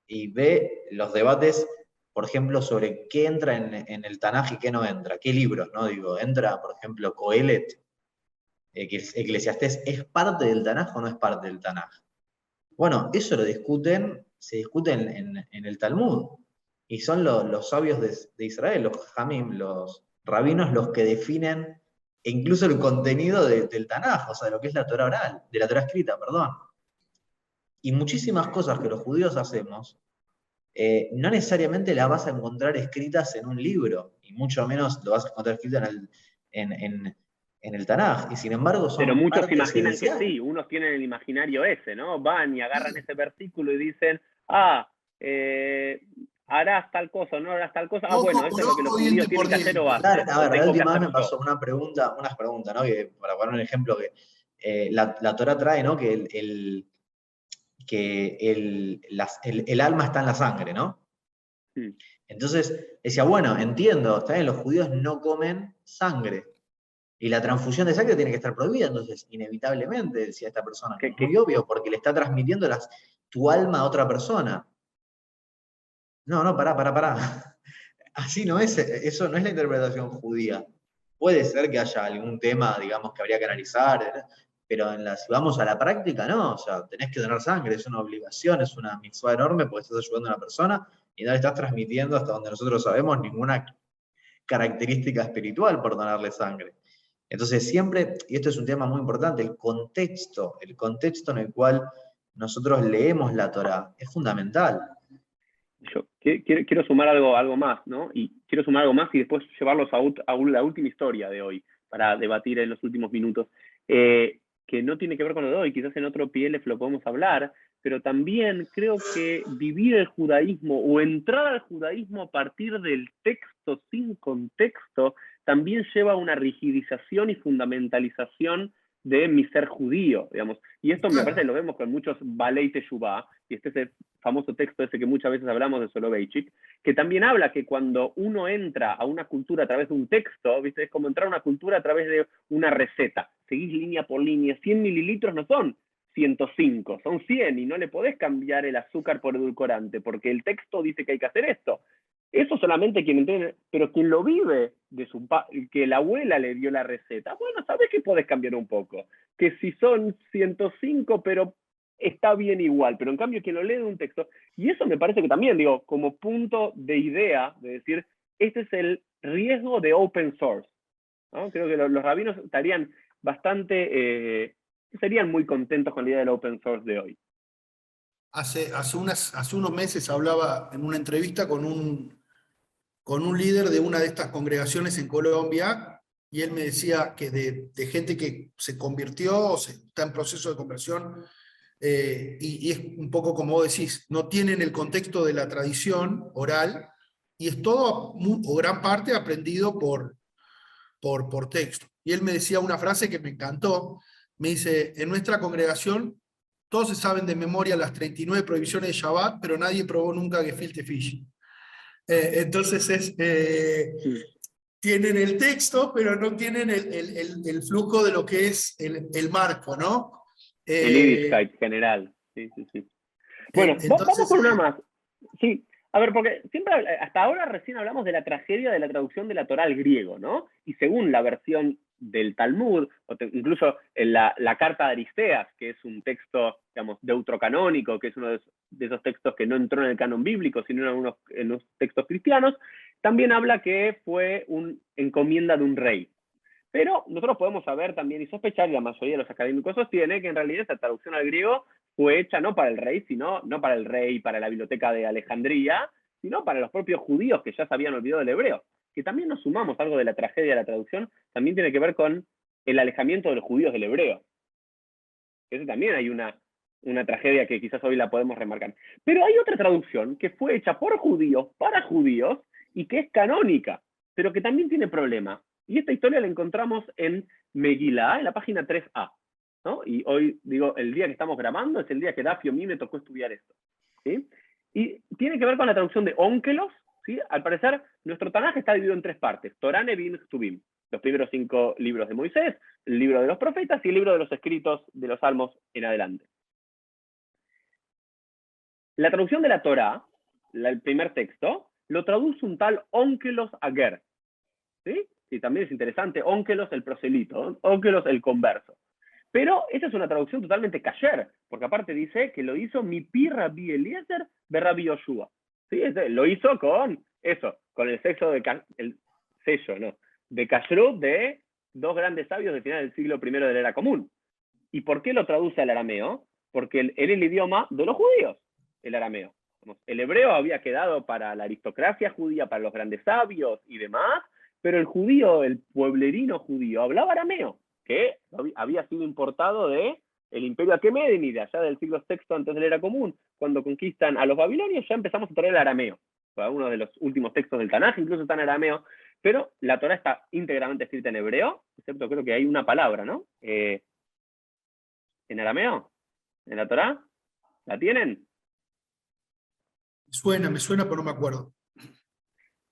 y ve los debates, por ejemplo, sobre qué entra en el Tanaj y qué no entra, qué libros, ¿no? Digo, entra, por ejemplo, Coelet, que Eclesiastés es parte del Tanaj o no es parte del Tanaj. Bueno, eso se discute en el Talmud. Y son los sabios de Israel, los Jamim, los rabinos, los que definen incluso el contenido del Tanaj, o sea, de lo que es la Torah oral, de la Torah escrita, perdón. Y muchísimas cosas que los judíos hacemos, no necesariamente las vas a encontrar escritas en un libro, y mucho menos lo vas a encontrar escrito en el Tanaj, y sin embargo Pero son muchos parte imaginan que esencial. sí, unos tienen el imaginario ese, ¿no? Van y agarran ese versículo y dicen, harás tal cosa, no harás tal cosa. Ojo Bueno, esto por es lo que los ojo, judíos diente tienen por que hacer o diente. Claro, hacen, a o ver, la tengo que última vez hacer me yo. pasó unas preguntas, ¿no? Que, para poner un ejemplo, que la Torah trae, ¿no? Que el alma está en la sangre, ¿no? Hmm. Entonces decía, bueno, entiendo, está bien, los judíos no comen sangre. Y la transfusión de sangre tiene que estar prohibida, entonces, inevitablemente, decía esta persona, que es muy obvio, porque le está transmitiendo tu alma a otra persona. No, pará. Así no es, eso no es la interpretación judía. Puede ser que haya algún tema, digamos, que habría que analizar, pero si vamos a la práctica, no, o sea, tenés que donar sangre, es una obligación, es una mitzvah enorme porque estás ayudando a una persona y no le estás transmitiendo, hasta donde nosotros sabemos, ninguna característica espiritual por donarle sangre. Entonces siempre, y esto es un tema muy importante, el contexto en el cual nosotros leemos la Torá es fundamental. Yo quiero sumar algo más, ¿no? Y quiero sumar algo más y después llevarlos a la última historia de hoy, para debatir en los últimos minutos, que no tiene que ver con lo de hoy, quizás en otro PLF lo podemos hablar, pero también creo que vivir el judaísmo o entrar al judaísmo a partir del texto sin contexto también lleva a una rigidización y fundamentalización de mi ser judío, digamos. Y esto me parece que lo vemos con muchos Balei Teshuvah, y este es el famoso texto ese que muchas veces hablamos de Soloveitchik, que también habla que cuando uno entra a una cultura a través de un texto, ¿viste? Es como entrar a una cultura a través de una receta. Seguís línea por línea, 100 mililitros no son 105, son 100 y no le podés cambiar el azúcar por edulcorante, porque el texto dice que hay que hacer esto. Eso solamente quien entiende, pero quien lo vive, que la abuela le dio la receta, bueno, sabes que podés cambiar un poco, que si son 105, pero está bien igual, pero en cambio quien lo lee de un texto, y eso me parece que también, digo, como punto de idea, de decir, este es el riesgo de open source, ¿no? Creo que los rabinos estarían bastante, serían muy contentos con la idea del open source de hoy. Hace unos meses hablaba en una entrevista con un líder de una de estas congregaciones en Colombia, y él me decía que de gente que se convirtió o está en proceso de conversión, y es un poco como vos decís, no tienen el contexto de la tradición oral, y es todo, o gran parte, aprendido por texto. Y él me decía una frase que me encantó, me dice, en nuestra congregación todos se saben de memoria las 39 prohibiciones de Shabbat, pero nadie probó nunca gefilte fish. Entonces tienen el texto, pero no tienen el flujo de lo que es el marco, ¿no? El Yiddishkeit general. Sí. Bueno, vamos Entonces, con una más. Sí, a ver, porque siempre, hasta ahora recién hablamos de la tragedia de la traducción de la Torá al griego, ¿no? Y según la versión del Talmud, incluso en la carta de Aristeas, que es un texto, digamos, deutrocanónico, que es uno de esos textos que no entró en el canon bíblico, sino en unos textos cristianos, también habla que fue una encomienda de un rey. Pero nosotros podemos saber también y sospechar, y la mayoría de los académicos sostiene, que en realidad esta traducción al griego fue hecha no para el rey, sino no para el rey, para la biblioteca de Alejandría, sino para los propios judíos que ya se habían olvidado del hebreo. Que también nos sumamos algo de la tragedia de la traducción, también tiene que ver con el alejamiento de los judíos del hebreo. Eso también hay una tragedia que quizás hoy la podemos remarcar. Pero hay otra traducción que fue hecha por judíos, para judíos, y que es canónica, pero que también tiene problemas. Y esta historia la encontramos en Megilá, en la página 3a. ¿No? Y hoy, digo, el día que estamos grabando es el día que Dafio a mí me tocó estudiar esto. ¿Sí? Y tiene que ver con la traducción de Ónkelos. ¿Sí? Al parecer, nuestro Tanaj está dividido en tres partes: Torá, Nevim, Ktubim. Los primeros 5 libros de Moisés, el libro de los profetas y el libro de los escritos de los salmos en adelante. La traducción de la Torá, el primer texto, lo traduce un tal Ónkelos Aguer. ¿Sí? sí, también es interesante, ónkelos el proselito, ónkelos el converso. Pero esa es una traducción totalmente kasher, porque aparte dice que lo hizo mi pi Rabbi Eliezer be Rabbi Yoshua. ¿Sí? Lo hizo con eso, con el sello de kashrut de dos grandes sabios del final del siglo I de la era común. ¿Y por qué lo traduce al arameo? Porque era el idioma de los judíos, el arameo. El hebreo había quedado para la aristocracia judía, para los grandes sabios y demás, pero el judío, el pueblerino judío, hablaba arameo, que había sido importado del imperio aqueménida, de allá del siglo VI antes de la era común. Cuando conquistan a los babilonios ya empezamos a traer el arameo. Uno de los últimos textos del Tanaj incluso está en arameo, pero la Torá está íntegramente escrita en hebreo, excepto creo que hay una palabra, ¿no? ¿En arameo? ¿En la Torá? ¿La tienen? Me suena, pero no me acuerdo.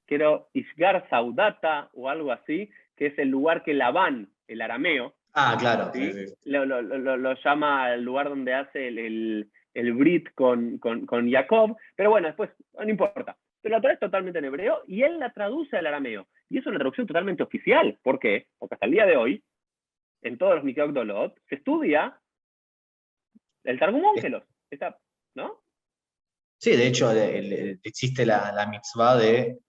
Quiero Ishgar Saudata o algo así, que es el lugar que Labán, el arameo, claro, ¿sí? Sí. Lo llama el lugar donde hace el Brit con Jacob, pero bueno, después no importa. Pero la Torá es totalmente en hebreo y él la traduce al arameo. Y es una traducción totalmente oficial. ¿Por qué? Porque hasta el día de hoy, en todos los Mikvot Gdolot, se estudia el Targum Onkelos, ¿no? Sí, de hecho existe la mitzvah de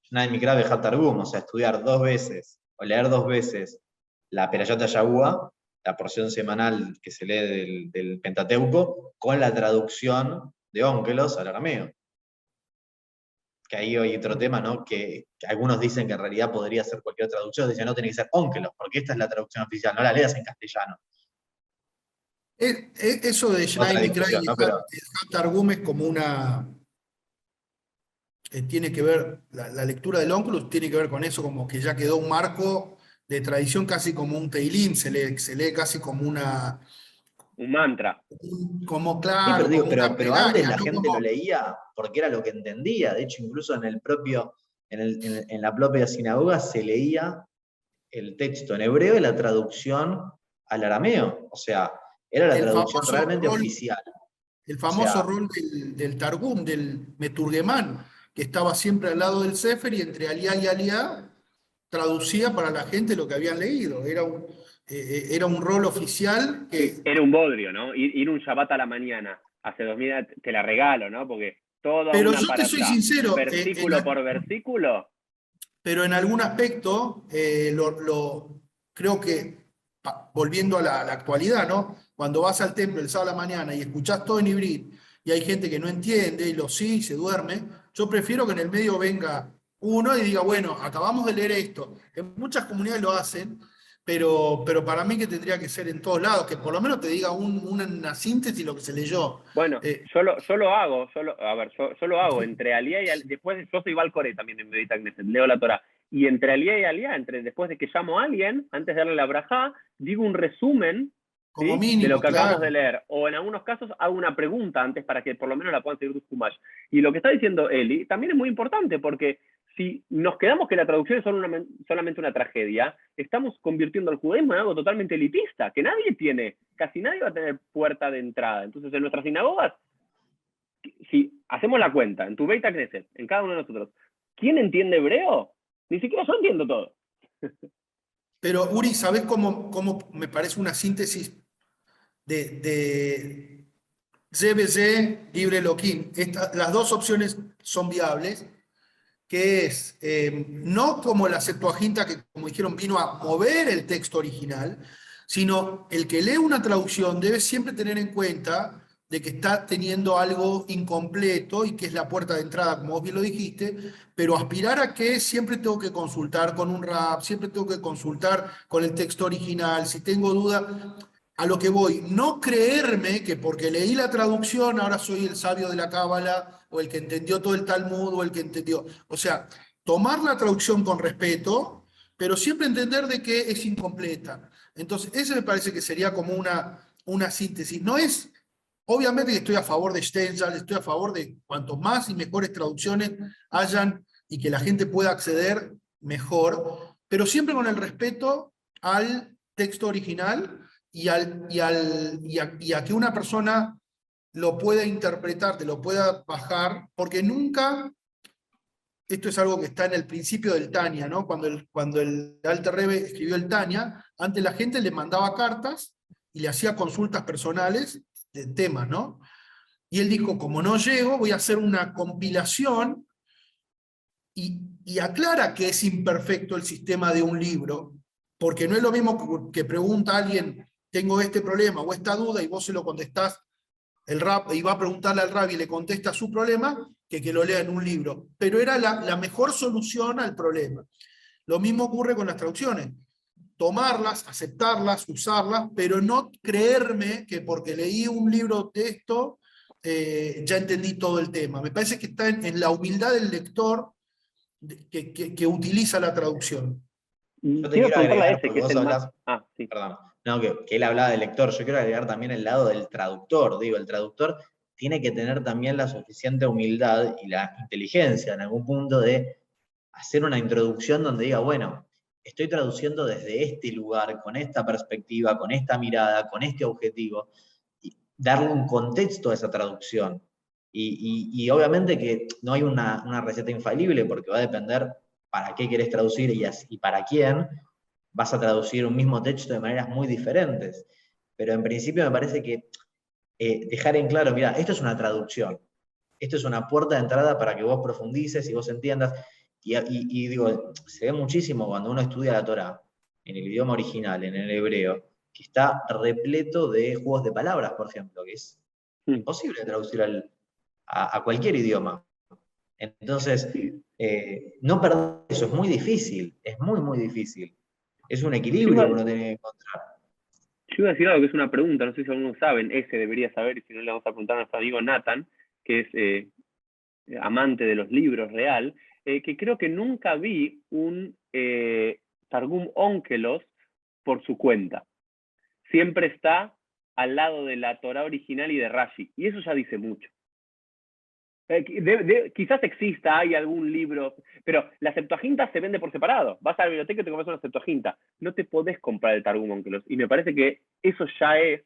Shnai Mikra Bejat Targum, o sea, estudiar 2 veces o leer 2 veces la Perayat Hayahua, la porción semanal que se lee del Pentateuco, con la traducción de Onkelos al arameo. Que ahí hay otro tema, ¿no? Que algunos dicen que en realidad podría ser cualquier traducción, dicen no, tiene que ser Onkelos, porque esta es la traducción oficial, no la leas en castellano. Eso de Shnai Mikra y Bejat Targum es como una... tiene que ver, la lectura del Onkelos tiene que ver con eso, como que ya quedó un marco de tradición casi como un Teilín, se lee casi como un mantra. Como claro, sí, pero, como pero antes la gente lo leía porque era lo que entendía. De hecho, incluso en la propia sinagoga se leía el texto en hebreo y la traducción al arameo. O sea, era la traducción realmente oficial. El famoso rol del Targum, del Meturgemán, que estaba siempre al lado del Sefer y entre Aliá y Aliá traducía para la gente lo que habían leído. Era un rol oficial que... Era un bodrio, ¿no? Ir un Shabbat a la mañana, hace 2000 años, te la regalo, ¿no? Porque toda pero una yo te soy sincero, versículo por versículo. Pero en algún aspecto, creo que, volviendo a la actualidad, ¿no? Cuando vas al templo el sábado a la mañana y escuchás todo en hibrid y hay gente que no entiende y lo sigue y se duerme, yo prefiero que en el medio venga uno y diga, bueno, acabamos de leer esto. En muchas comunidades lo hacen, pero para mí que tendría que ser en todos lados, que por lo menos te diga una síntesis de lo que se leyó. Bueno, yo lo hago, yo lo hago entre Aliá y Aliá, después yo soy Balcoré también en Medita Knesset, leo la Torá, y entre Aliá y Aliá, después de que llamo a alguien, antes de darle la brajá, digo un resumen, como ¿sí? mínimo, de lo que claro. acabamos de leer, o en algunos casos hago una pregunta antes para que por lo menos la puedan seguir tus Kumash. Y lo que está diciendo Eli también es muy importante, porque si nos quedamos que la traducción es solamente una tragedia, estamos convirtiendo al judaísmo en algo totalmente elitista, que casi nadie va a tener puerta de entrada. Entonces, en nuestras sinagogas, si hacemos la cuenta, en tu Beit Knesset, en cada uno de nosotros, ¿quién entiende hebreo? Ni siquiera yo entiendo todo. Pero, Uri, ¿sabés cómo me parece una síntesis de ZBZ, Libre Elohim? Las dos opciones son viables, que es no como la Septuaginta que, como dijeron, vino a mover el texto original, sino el que lee una traducción debe siempre tener en cuenta de que está teniendo algo incompleto y que es la puerta de entrada, como vos bien lo dijiste, pero aspirar a que siempre tengo que consultar con un rab, siempre tengo que consultar con el texto original, si tengo duda, a lo que voy, no creerme que porque leí la traducción ahora soy el sabio de la Cábala o el que entendió todo el Talmud o el que entendió, o sea, tomar la traducción con respeto, pero siempre entender de que es incompleta. Entonces, ese me parece que sería como una síntesis. No es, obviamente que estoy a favor de Stendhal, estoy a favor de cuanto más y mejores traducciones hayan y que la gente pueda acceder, mejor, pero siempre con el respeto al texto original y a que una persona lo pueda interpretar, te lo pueda bajar, porque nunca esto es algo que está en el principio del Tanya, ¿no? Cuando el Alter Rebbe escribió el Tanya, antes la gente le mandaba cartas y le hacía consultas personales de temas, ¿no? Y él dijo, como no llego, voy a hacer una compilación y aclara que es imperfecto el sistema de un libro, porque no es lo mismo que pregunta a alguien, tengo este problema o esta duda, y vos se lo contestás, el rab, y va a preguntarle al rabbi y le contesta su problema, que lo lea en un libro. Pero era la mejor solución al problema. Lo mismo ocurre con las traducciones. Tomarlas, aceptarlas, usarlas, pero no creerme que porque leí un libro de esto, ya entendí todo el tema. Me parece que está en la humildad del lector que utiliza la traducción. Yo te Quiero quiero preguntarle a agregar, ese, porque que es vos el hablás, más... Ah, sí. perdón, no, que él hablaba del lector, yo quiero agregar también el lado del traductor, digo, el traductor tiene que tener también la suficiente humildad y la inteligencia en algún punto de hacer una introducción donde diga, bueno, estoy traduciendo desde este lugar, con esta perspectiva, con esta mirada, con este objetivo, y darle un contexto a esa traducción. Y obviamente que no hay una receta infalible, porque va a depender para qué querés traducir y para quién. Vas a traducir un mismo texto de maneras muy diferentes. Pero en principio me parece que dejar en claro, mira, esto es una traducción, esto es una puerta de entrada para que vos profundices y vos entiendas. Y digo, se ve muchísimo cuando uno estudia la Torá en el idioma original, en el hebreo, que está repleto de juegos de palabras, por ejemplo, que es imposible traducir a cualquier idioma. Entonces, no perder eso, es muy difícil, es muy, muy difícil. Es un equilibrio que uno tiene que encontrar. Yo iba a decir algo que es una pregunta, no sé si algunos saben, ese debería saber, y si no le vamos a preguntar a nuestro amigo Nathan, que es amante de los libros real, que creo que nunca vi un Targum Onkelos por su cuenta. Siempre está al lado de la Torá original y de Rashi, y eso ya dice mucho. Quizás exista, hay algún libro, pero la Septuaginta se vende por separado. Vas a la biblioteca y te compras una Septuaginta. No te podés comprar el Targum Onkelos. Y me parece que eso ya es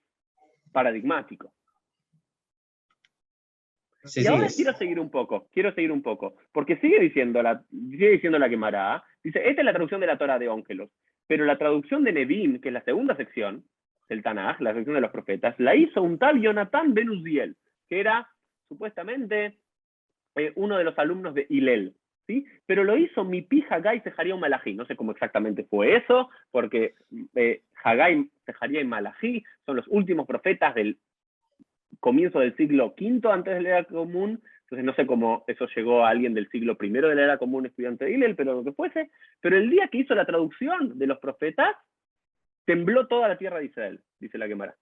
paradigmático. Sí, y sí, ahora quiero seguir un poco, porque sigue diciendo la Gemara, dice, esta es la traducción de la Torá de Onkelos, pero la traducción de Nevim, que es la segunda sección del Tanaj, la sección de los profetas, la hizo un tal Jonathan ben Uziel, que era supuestamente uno de los alumnos de Hillel, ¿sí? Pero lo hizo mi pi Haggai, Sejaría y Malají. No sé cómo exactamente fue eso, porque Haggai, Sejaría y Malají son los últimos profetas del comienzo del siglo V antes de la era común. Entonces no sé cómo eso llegó a alguien del siglo I de la era común, estudiante de Hillel, pero lo que fuese. Pero el día que hizo la traducción de los profetas, tembló toda la tierra de Israel, dice la Gemara.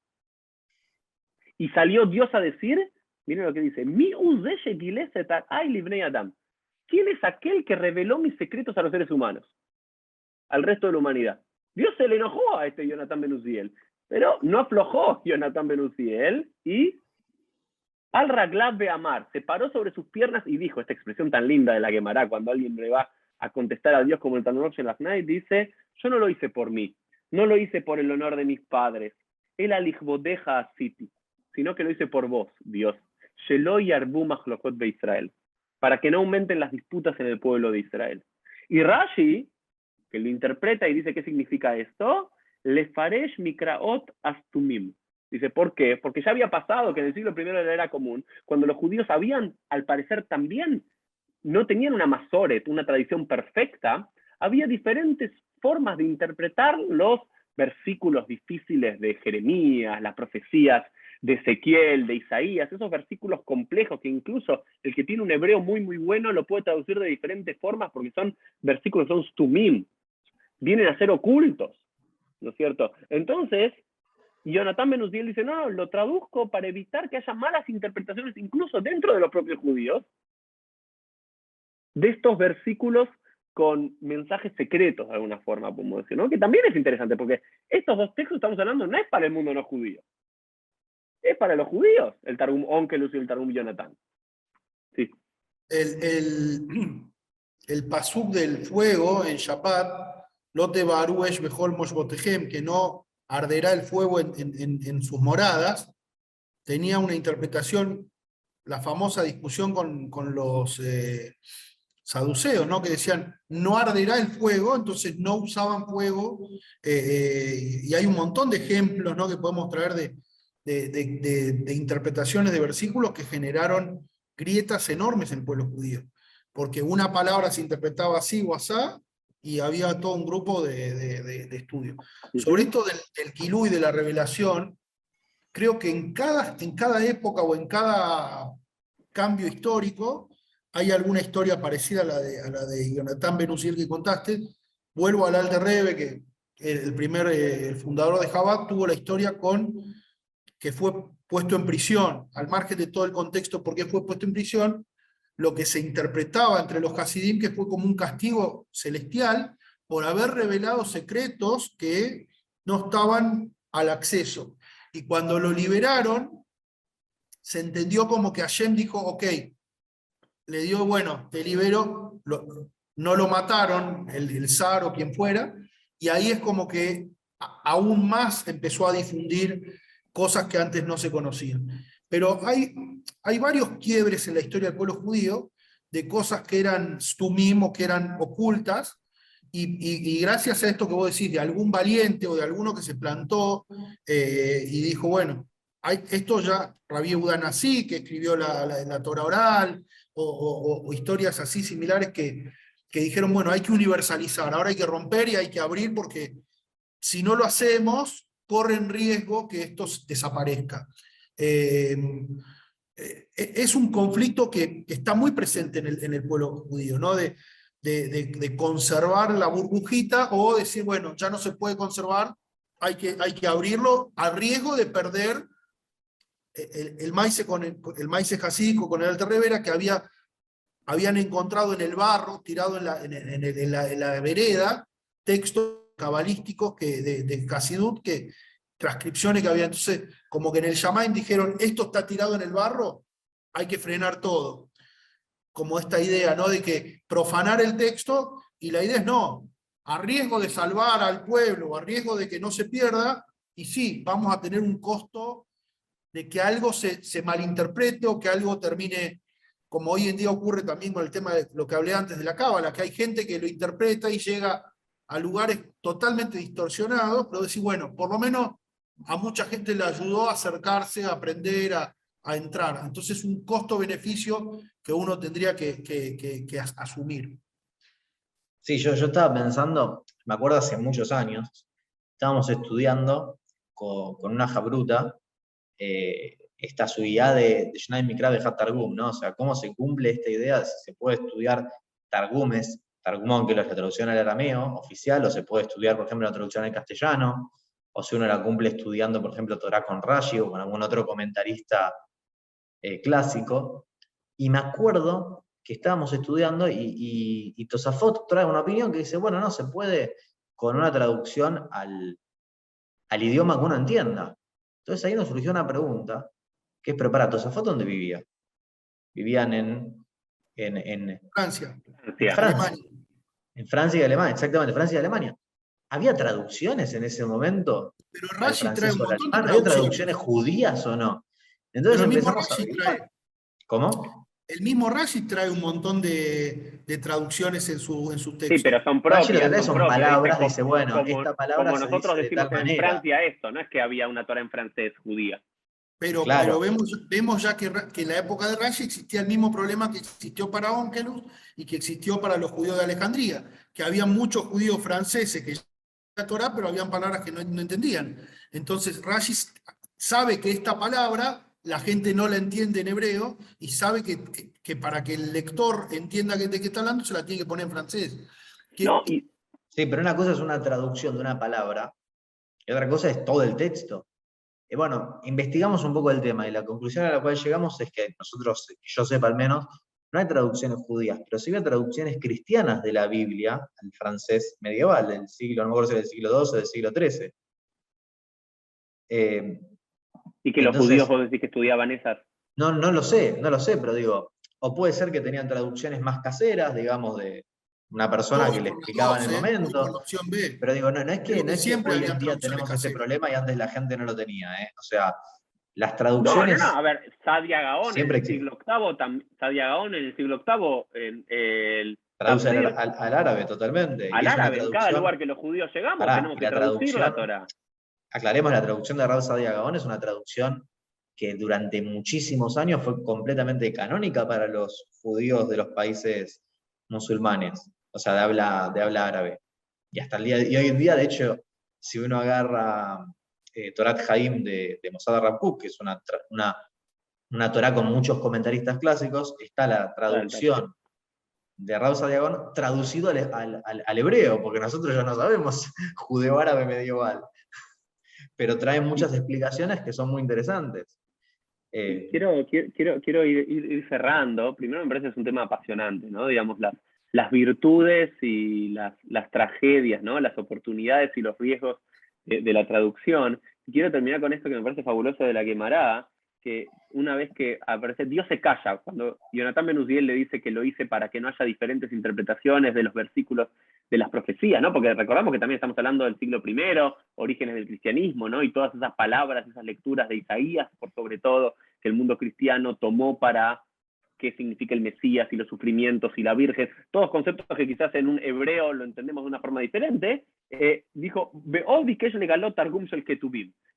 Y salió Dios a decir, miren lo que dice, ¿quién es aquel que reveló mis secretos a los seres humanos? Al resto de la humanidad. Dios se le enojó a este Jonathan ben Uziel, pero no aflojó Jonathan ben Uziel y al Raglav Beamar se paró sobre sus piernas y dijo, esta expresión tan linda de la Gemara, cuando alguien le va a contestar a Dios como el Talmud en las Night, dice, yo no lo hice por mí, no lo hice por el honor de mis padres, el alichbodeja asiti, sino que lo hice por vos, Dios, Shelo yarbu machlokot be Israel, para que no aumenten las disputas en el pueblo de Israel. Y Rashi, que lo interpreta y dice qué significa esto, lefaresh mikraot astumim. Dice, ¿por qué? Porque ya había pasado que en el siglo I de la era común, cuando los judíos habían, al parecer también, no tenían una masoret, una tradición perfecta, había diferentes formas de interpretar los versículos difíciles de Jeremías, las profecías de Ezequiel, de Isaías, esos versículos complejos que incluso el que tiene un hebreo muy, muy bueno lo puede traducir de diferentes formas porque son versículos, son stumim, vienen a ser ocultos, ¿no es cierto? Entonces, Jonathan ben Uziel dice, no, lo traduzco para evitar que haya malas interpretaciones incluso dentro de los propios judíos de estos versículos con mensajes secretos de alguna forma, podemos decir, ¿no? Que también es interesante, porque estos dos textos estamos hablando no es para el mundo no judío, es para los judíos, el Targum Onkelos y el Targum Jonathan. Sí. El pasuk del fuego en Shabbat, Lote Baru Esh Bechol Moshbotehem, que no arderá el fuego en sus moradas, tenía una interpretación, la famosa discusión con los saduceos, ¿no? Que decían, no arderá el fuego, entonces no usaban fuego, y hay un montón de ejemplos, ¿no? Que podemos traer de interpretaciones de versículos que generaron grietas enormes en el pueblo judío, porque una palabra se interpretaba así o asá, y había todo un grupo de estudio. Sobre esto del Quilú y de la revelación, creo que en cada época o en cada cambio histórico hay alguna historia parecida a la de Jonathan Ben Uzziel que contaste. Vuelvo al Alter Rebbe, que el fundador de Chabad tuvo la historia que fue puesto en prisión, al margen de todo el contexto por qué fue puesto en prisión, lo que se interpretaba entre los Hasidim que fue como un castigo celestial por haber revelado secretos que no estaban al acceso. Y cuando lo liberaron, se entendió como que Hashem dijo, ok, le dio, bueno, te libero, no lo mataron, el zar o quien fuera, y ahí es como que aún más empezó a difundir cosas que antes no se conocían. Pero hay varios quiebres en la historia del pueblo judío de cosas que eran stumim o que eran ocultas, y gracias a esto que vos decís, de algún valiente o de alguno que se plantó y dijo, bueno, esto ya, Rabbi Yehuda Nasi, que escribió la Torah oral, o historias así similares que dijeron, bueno, hay que universalizar, ahora hay que romper y hay que abrir, porque si no lo hacemos, corre en riesgo que esto desaparezca. Es un conflicto que está muy presente en el pueblo judío, ¿no? De conservar la burbujita o decir, bueno, ya no se puede conservar, hay que abrirlo a riesgo de perder el maíz jasídico con el Alter Rebbe, que habían encontrado en el barro, tirado en la vereda, textos cabalísticos de Hasidut, transcripciones que había. Entonces, como que en el Shamaim dijeron, esto está tirado en el barro, hay que frenar todo. Como esta idea, ¿no? De que profanar el texto, y la idea es no, a riesgo de salvar al pueblo, a riesgo de que no se pierda, y sí, vamos a tener un costo de que algo se malinterprete o que algo termine, como hoy en día ocurre también con el tema de lo que hablé antes de la cábala, que hay gente que lo interpreta y llega a lugares totalmente distorsionados, pero decir, bueno, por lo menos a mucha gente le ayudó a acercarse, a aprender, a entrar. Entonces un costo-beneficio que uno tendría que asumir. Sí, yo estaba pensando, me acuerdo hace muchos años, estábamos estudiando con una jabruta esta subida de Shnai Mikra Bejat Targum, ¿no? O sea, cómo se cumple esta idea de si se puede estudiar Targumón, que es la traducción al arameo oficial, o se puede estudiar, por ejemplo, la traducción al castellano, o si uno la cumple estudiando, por ejemplo, Torah con Rashi o con algún otro comentarista clásico. Y me acuerdo que estábamos estudiando y Tosafot trae una opinión que dice, bueno, no, se puede con una traducción al idioma que uno entienda. Entonces ahí nos surgió una pregunta, que es, pero para Tosafot, ¿dónde vivía? Vivían en Francia. En Francia. En Francia y Alemania, exactamente, Francia y Alemania. ¿Había traducciones en ese momento? Pero Rashi trae un montón de traducciones. ¿Había traducciones judías o no? Entonces empezamos a ver. ¿Cómo? El mismo Rashi trae un montón de traducciones en su texto. Sí, pero son propias. Son palabras, dice, bueno, como, esta palabra como nosotros se dice decimos de tal en manera. Francia esto, no es que había una Torah en francés judía. Pero vemos ya que en la época de Rashi existía el mismo problema que existió para Onkelos y que existió para los judíos de Alejandría, que había muchos judíos franceses que la Torah, pero habían palabras que no entendían. Entonces Rashi sabe que esta palabra la gente no la entiende en hebreo y sabe que para que el lector entienda de qué está hablando se la tiene que poner en francés. Sí, pero una cosa es una traducción de una palabra y otra cosa es todo el texto. Bueno, investigamos un poco el tema y la conclusión a la cual llegamos es que nosotros, que yo sepa al menos, no hay traducciones judías, pero sí hay traducciones cristianas de la Biblia al francés medieval, del siglo, no me acuerdo si del siglo XII o del siglo XIII. ¿Y que los judíos vos decís que estudiaban esas? No lo sé, pero digo, o puede ser que tenían traducciones más caseras, digamos, de una persona que le explicaba en el momento. Pero digo, no es que siempre hoy en día tenemos ese problema y antes la gente no lo tenía. O sea, las traducciones... No, a ver, Sadia Gaón en siempre el siglo VIII, Sadia Gaón en el siglo VIII, el traducen tafsir, al árabe totalmente. al Y es una árabe, en cada traducción... lugar que los judíos llegamos, Pará, tenemos y que la traducir la traducción, Torá. aclaremos, la traducción de Rav Sadia Gaón es una traducción que durante muchísimos años fue completamente canónica para los judíos de los países musulmanes, o sea, de habla árabe. Y hasta el día, y hoy en día, de hecho, si uno agarra Torat Haim de Mossad Rav Kook, que es una Torá con muchos comentaristas clásicos, está la traducción de Rav Sadia Gaón traducido al hebreo, porque nosotros ya no sabemos judeo-árabe medieval, pero trae muchas explicaciones que son muy interesantes. Quiero ir cerrando. Primero me parece que es un tema apasionante, ¿no? Digamos, las virtudes y las tragedias, ¿no? Las oportunidades y los riesgos de la traducción. Y quiero terminar con esto que me parece fabuloso de la Guemará, que una vez que aparece, Dios se calla, cuando Jonathan Ben Uziel le dice que lo hice para que no haya diferentes interpretaciones de los versículos de las profecías, ¿no? Porque recordamos que también estamos hablando del siglo I, orígenes del cristianismo, ¿no? Y todas esas palabras, esas lecturas de Isaías, por sobre todo, que el mundo cristiano tomó para qué significa el Mesías y los sufrimientos y la Virgen, todos conceptos que quizás en un hebreo lo entendemos de una forma diferente, dijo,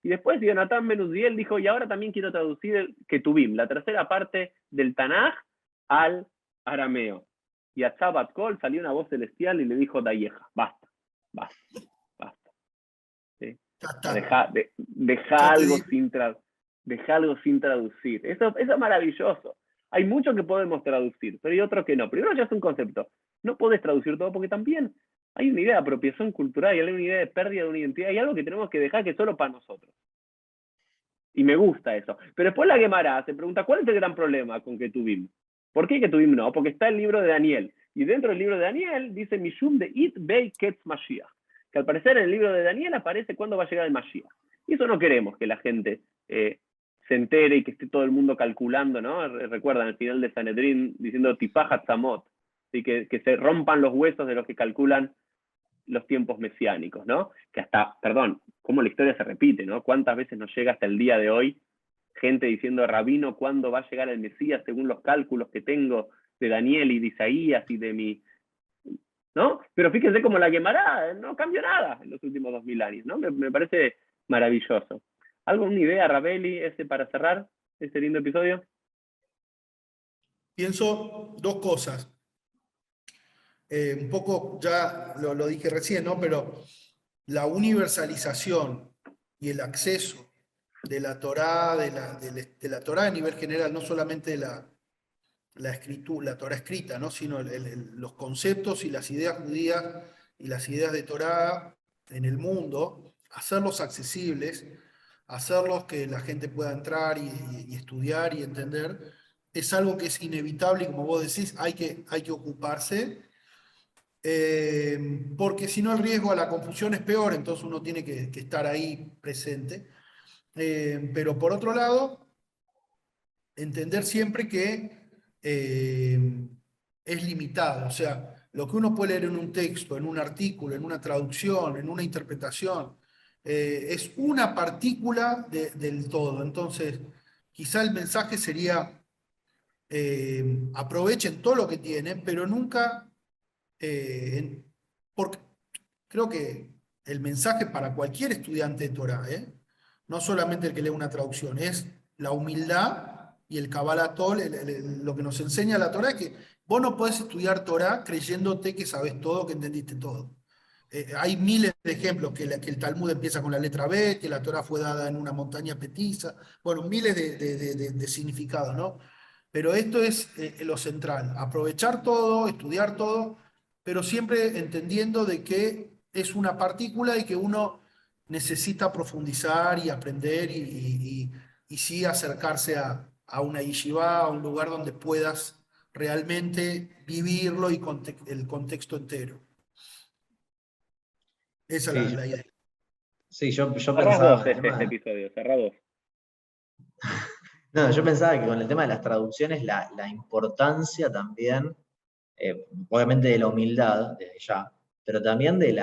y después Jonathan Ben Uziel dijo, y ahora también quiero traducir el Ketubim, la tercera parte del Tanaj al arameo. Y a Shabbat Kol salió una voz celestial y le dijo, Dayeja, basta. ¿Sí? Deja algo sin traducir. Eso es maravilloso. Hay mucho que podemos traducir, pero hay otro que no. Primero ya es un concepto. No podés traducir todo porque también hay una idea de apropiación cultural y hay una idea de pérdida de una identidad. Hay algo que tenemos que dejar que es solo para nosotros. Y me gusta eso. Pero después la Guemará se pregunta, ¿cuál es el gran problema con Ketubim? ¿Por qué Ketubim no? Porque está el libro de Daniel. Y dentro del libro de Daniel dice Mishum de It Bei Ketz Mashiach. Que al parecer en el libro de Daniel aparece cuándo va a llegar el Mashiach. Y eso no queremos que la gente se entere y que esté todo el mundo calculando, ¿no? Recuerdan al final de Sanedrín diciendo Tipajat Samot. Y que se rompan los huesos de los que calculan los tiempos mesiánicos, ¿no? Que hasta, perdón, cómo la historia se repite, ¿no? ¿Cuántas veces nos llega hasta el día de hoy gente diciendo, Rabino, ¿cuándo va a llegar el Mesías según los cálculos que tengo de Daniel y de Isaías y de mi... ¿no? Pero fíjense cómo la Guemará no cambió nada en los últimos 2000 años, ¿no? Me parece maravilloso. ¿Alguna idea, Rabeli, para cerrar este lindo episodio? Pienso dos cosas. Un poco ya lo dije recién, ¿no? Pero la universalización y el acceso de la Torá, de la Torá a nivel general, no solamente la escritura, la Torá escrita, ¿no? Sino los conceptos y las ideas judías y las ideas de Torá en el mundo, hacerlos accesibles, hacerlos que la gente pueda entrar y estudiar y entender, es algo que es inevitable y como vos decís, hay que ocuparse. Porque si no el riesgo a la confusión es peor, entonces uno tiene que estar ahí presente. Pero por otro lado, entender siempre que es limitado, o sea, lo que uno puede leer en un texto, en un artículo, en una traducción, en una interpretación, es una partícula del todo. Entonces, quizá el mensaje sería, aprovechen todo lo que tienen, pero nunca... porque creo que el mensaje para cualquier estudiante de Torah, no solamente el que lee una traducción, es la humildad y el Kabbalah Tol, lo que nos enseña la Torah es que vos no podés estudiar Torah creyéndote que sabes todo, que entendiste todo. Hay miles de ejemplos, que el Talmud empieza con la letra B, que la Torah fue dada en una montaña petiza, bueno, miles de significados, ¿no? Pero esto es lo central, aprovechar todo, estudiar todo, pero siempre entendiendo de que es una partícula y que uno necesita profundizar y aprender y sí acercarse a una yeshiva, a un lugar donde puedas realmente vivirlo y el contexto entero. Esa Sí, es la idea. Sí, yo Cerrá pensaba vos en el tema este episodio, cerrá vos. No, yo pensaba que con el tema de las traducciones, la importancia también, obviamente de la humildad, desde ya, pero también de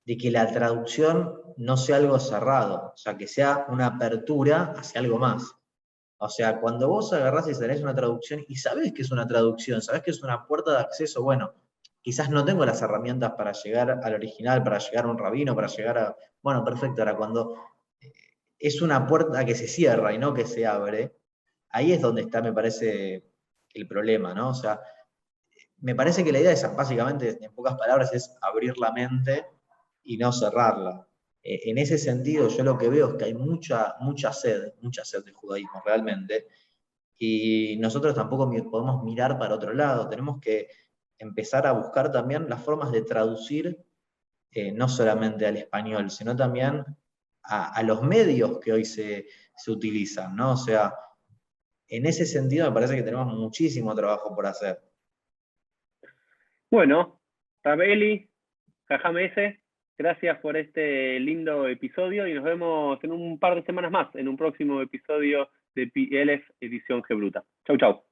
de que la traducción no sea algo cerrado, o sea, que sea una apertura hacia algo más. O sea, cuando vos agarrás y tenés una traducción y sabés que es una traducción, sabés que es una puerta de acceso, bueno, quizás no tengo las herramientas para llegar al original, para llegar a un rabino, para llegar a... Bueno, perfecto, ahora cuando es una puerta que se cierra y no que se abre, ahí es donde está, me parece, el problema, ¿no? O sea, me parece que la idea es, básicamente, en pocas palabras, es abrir la mente y no cerrarla. En ese sentido, yo lo que veo es que hay mucha sed de judaísmo realmente, y nosotros tampoco podemos mirar para otro lado, tenemos que empezar a buscar también las formas de traducir, no solamente al español, sino también a los medios que hoy se utilizan, ¿no? O sea, en ese sentido me parece que tenemos muchísimo trabajo por hacer. Bueno, Tabeli, Jajamese, gracias por este lindo episodio y nos vemos en un par de semanas más, en un próximo episodio de PLF Edición Gebruta. Chau, chau.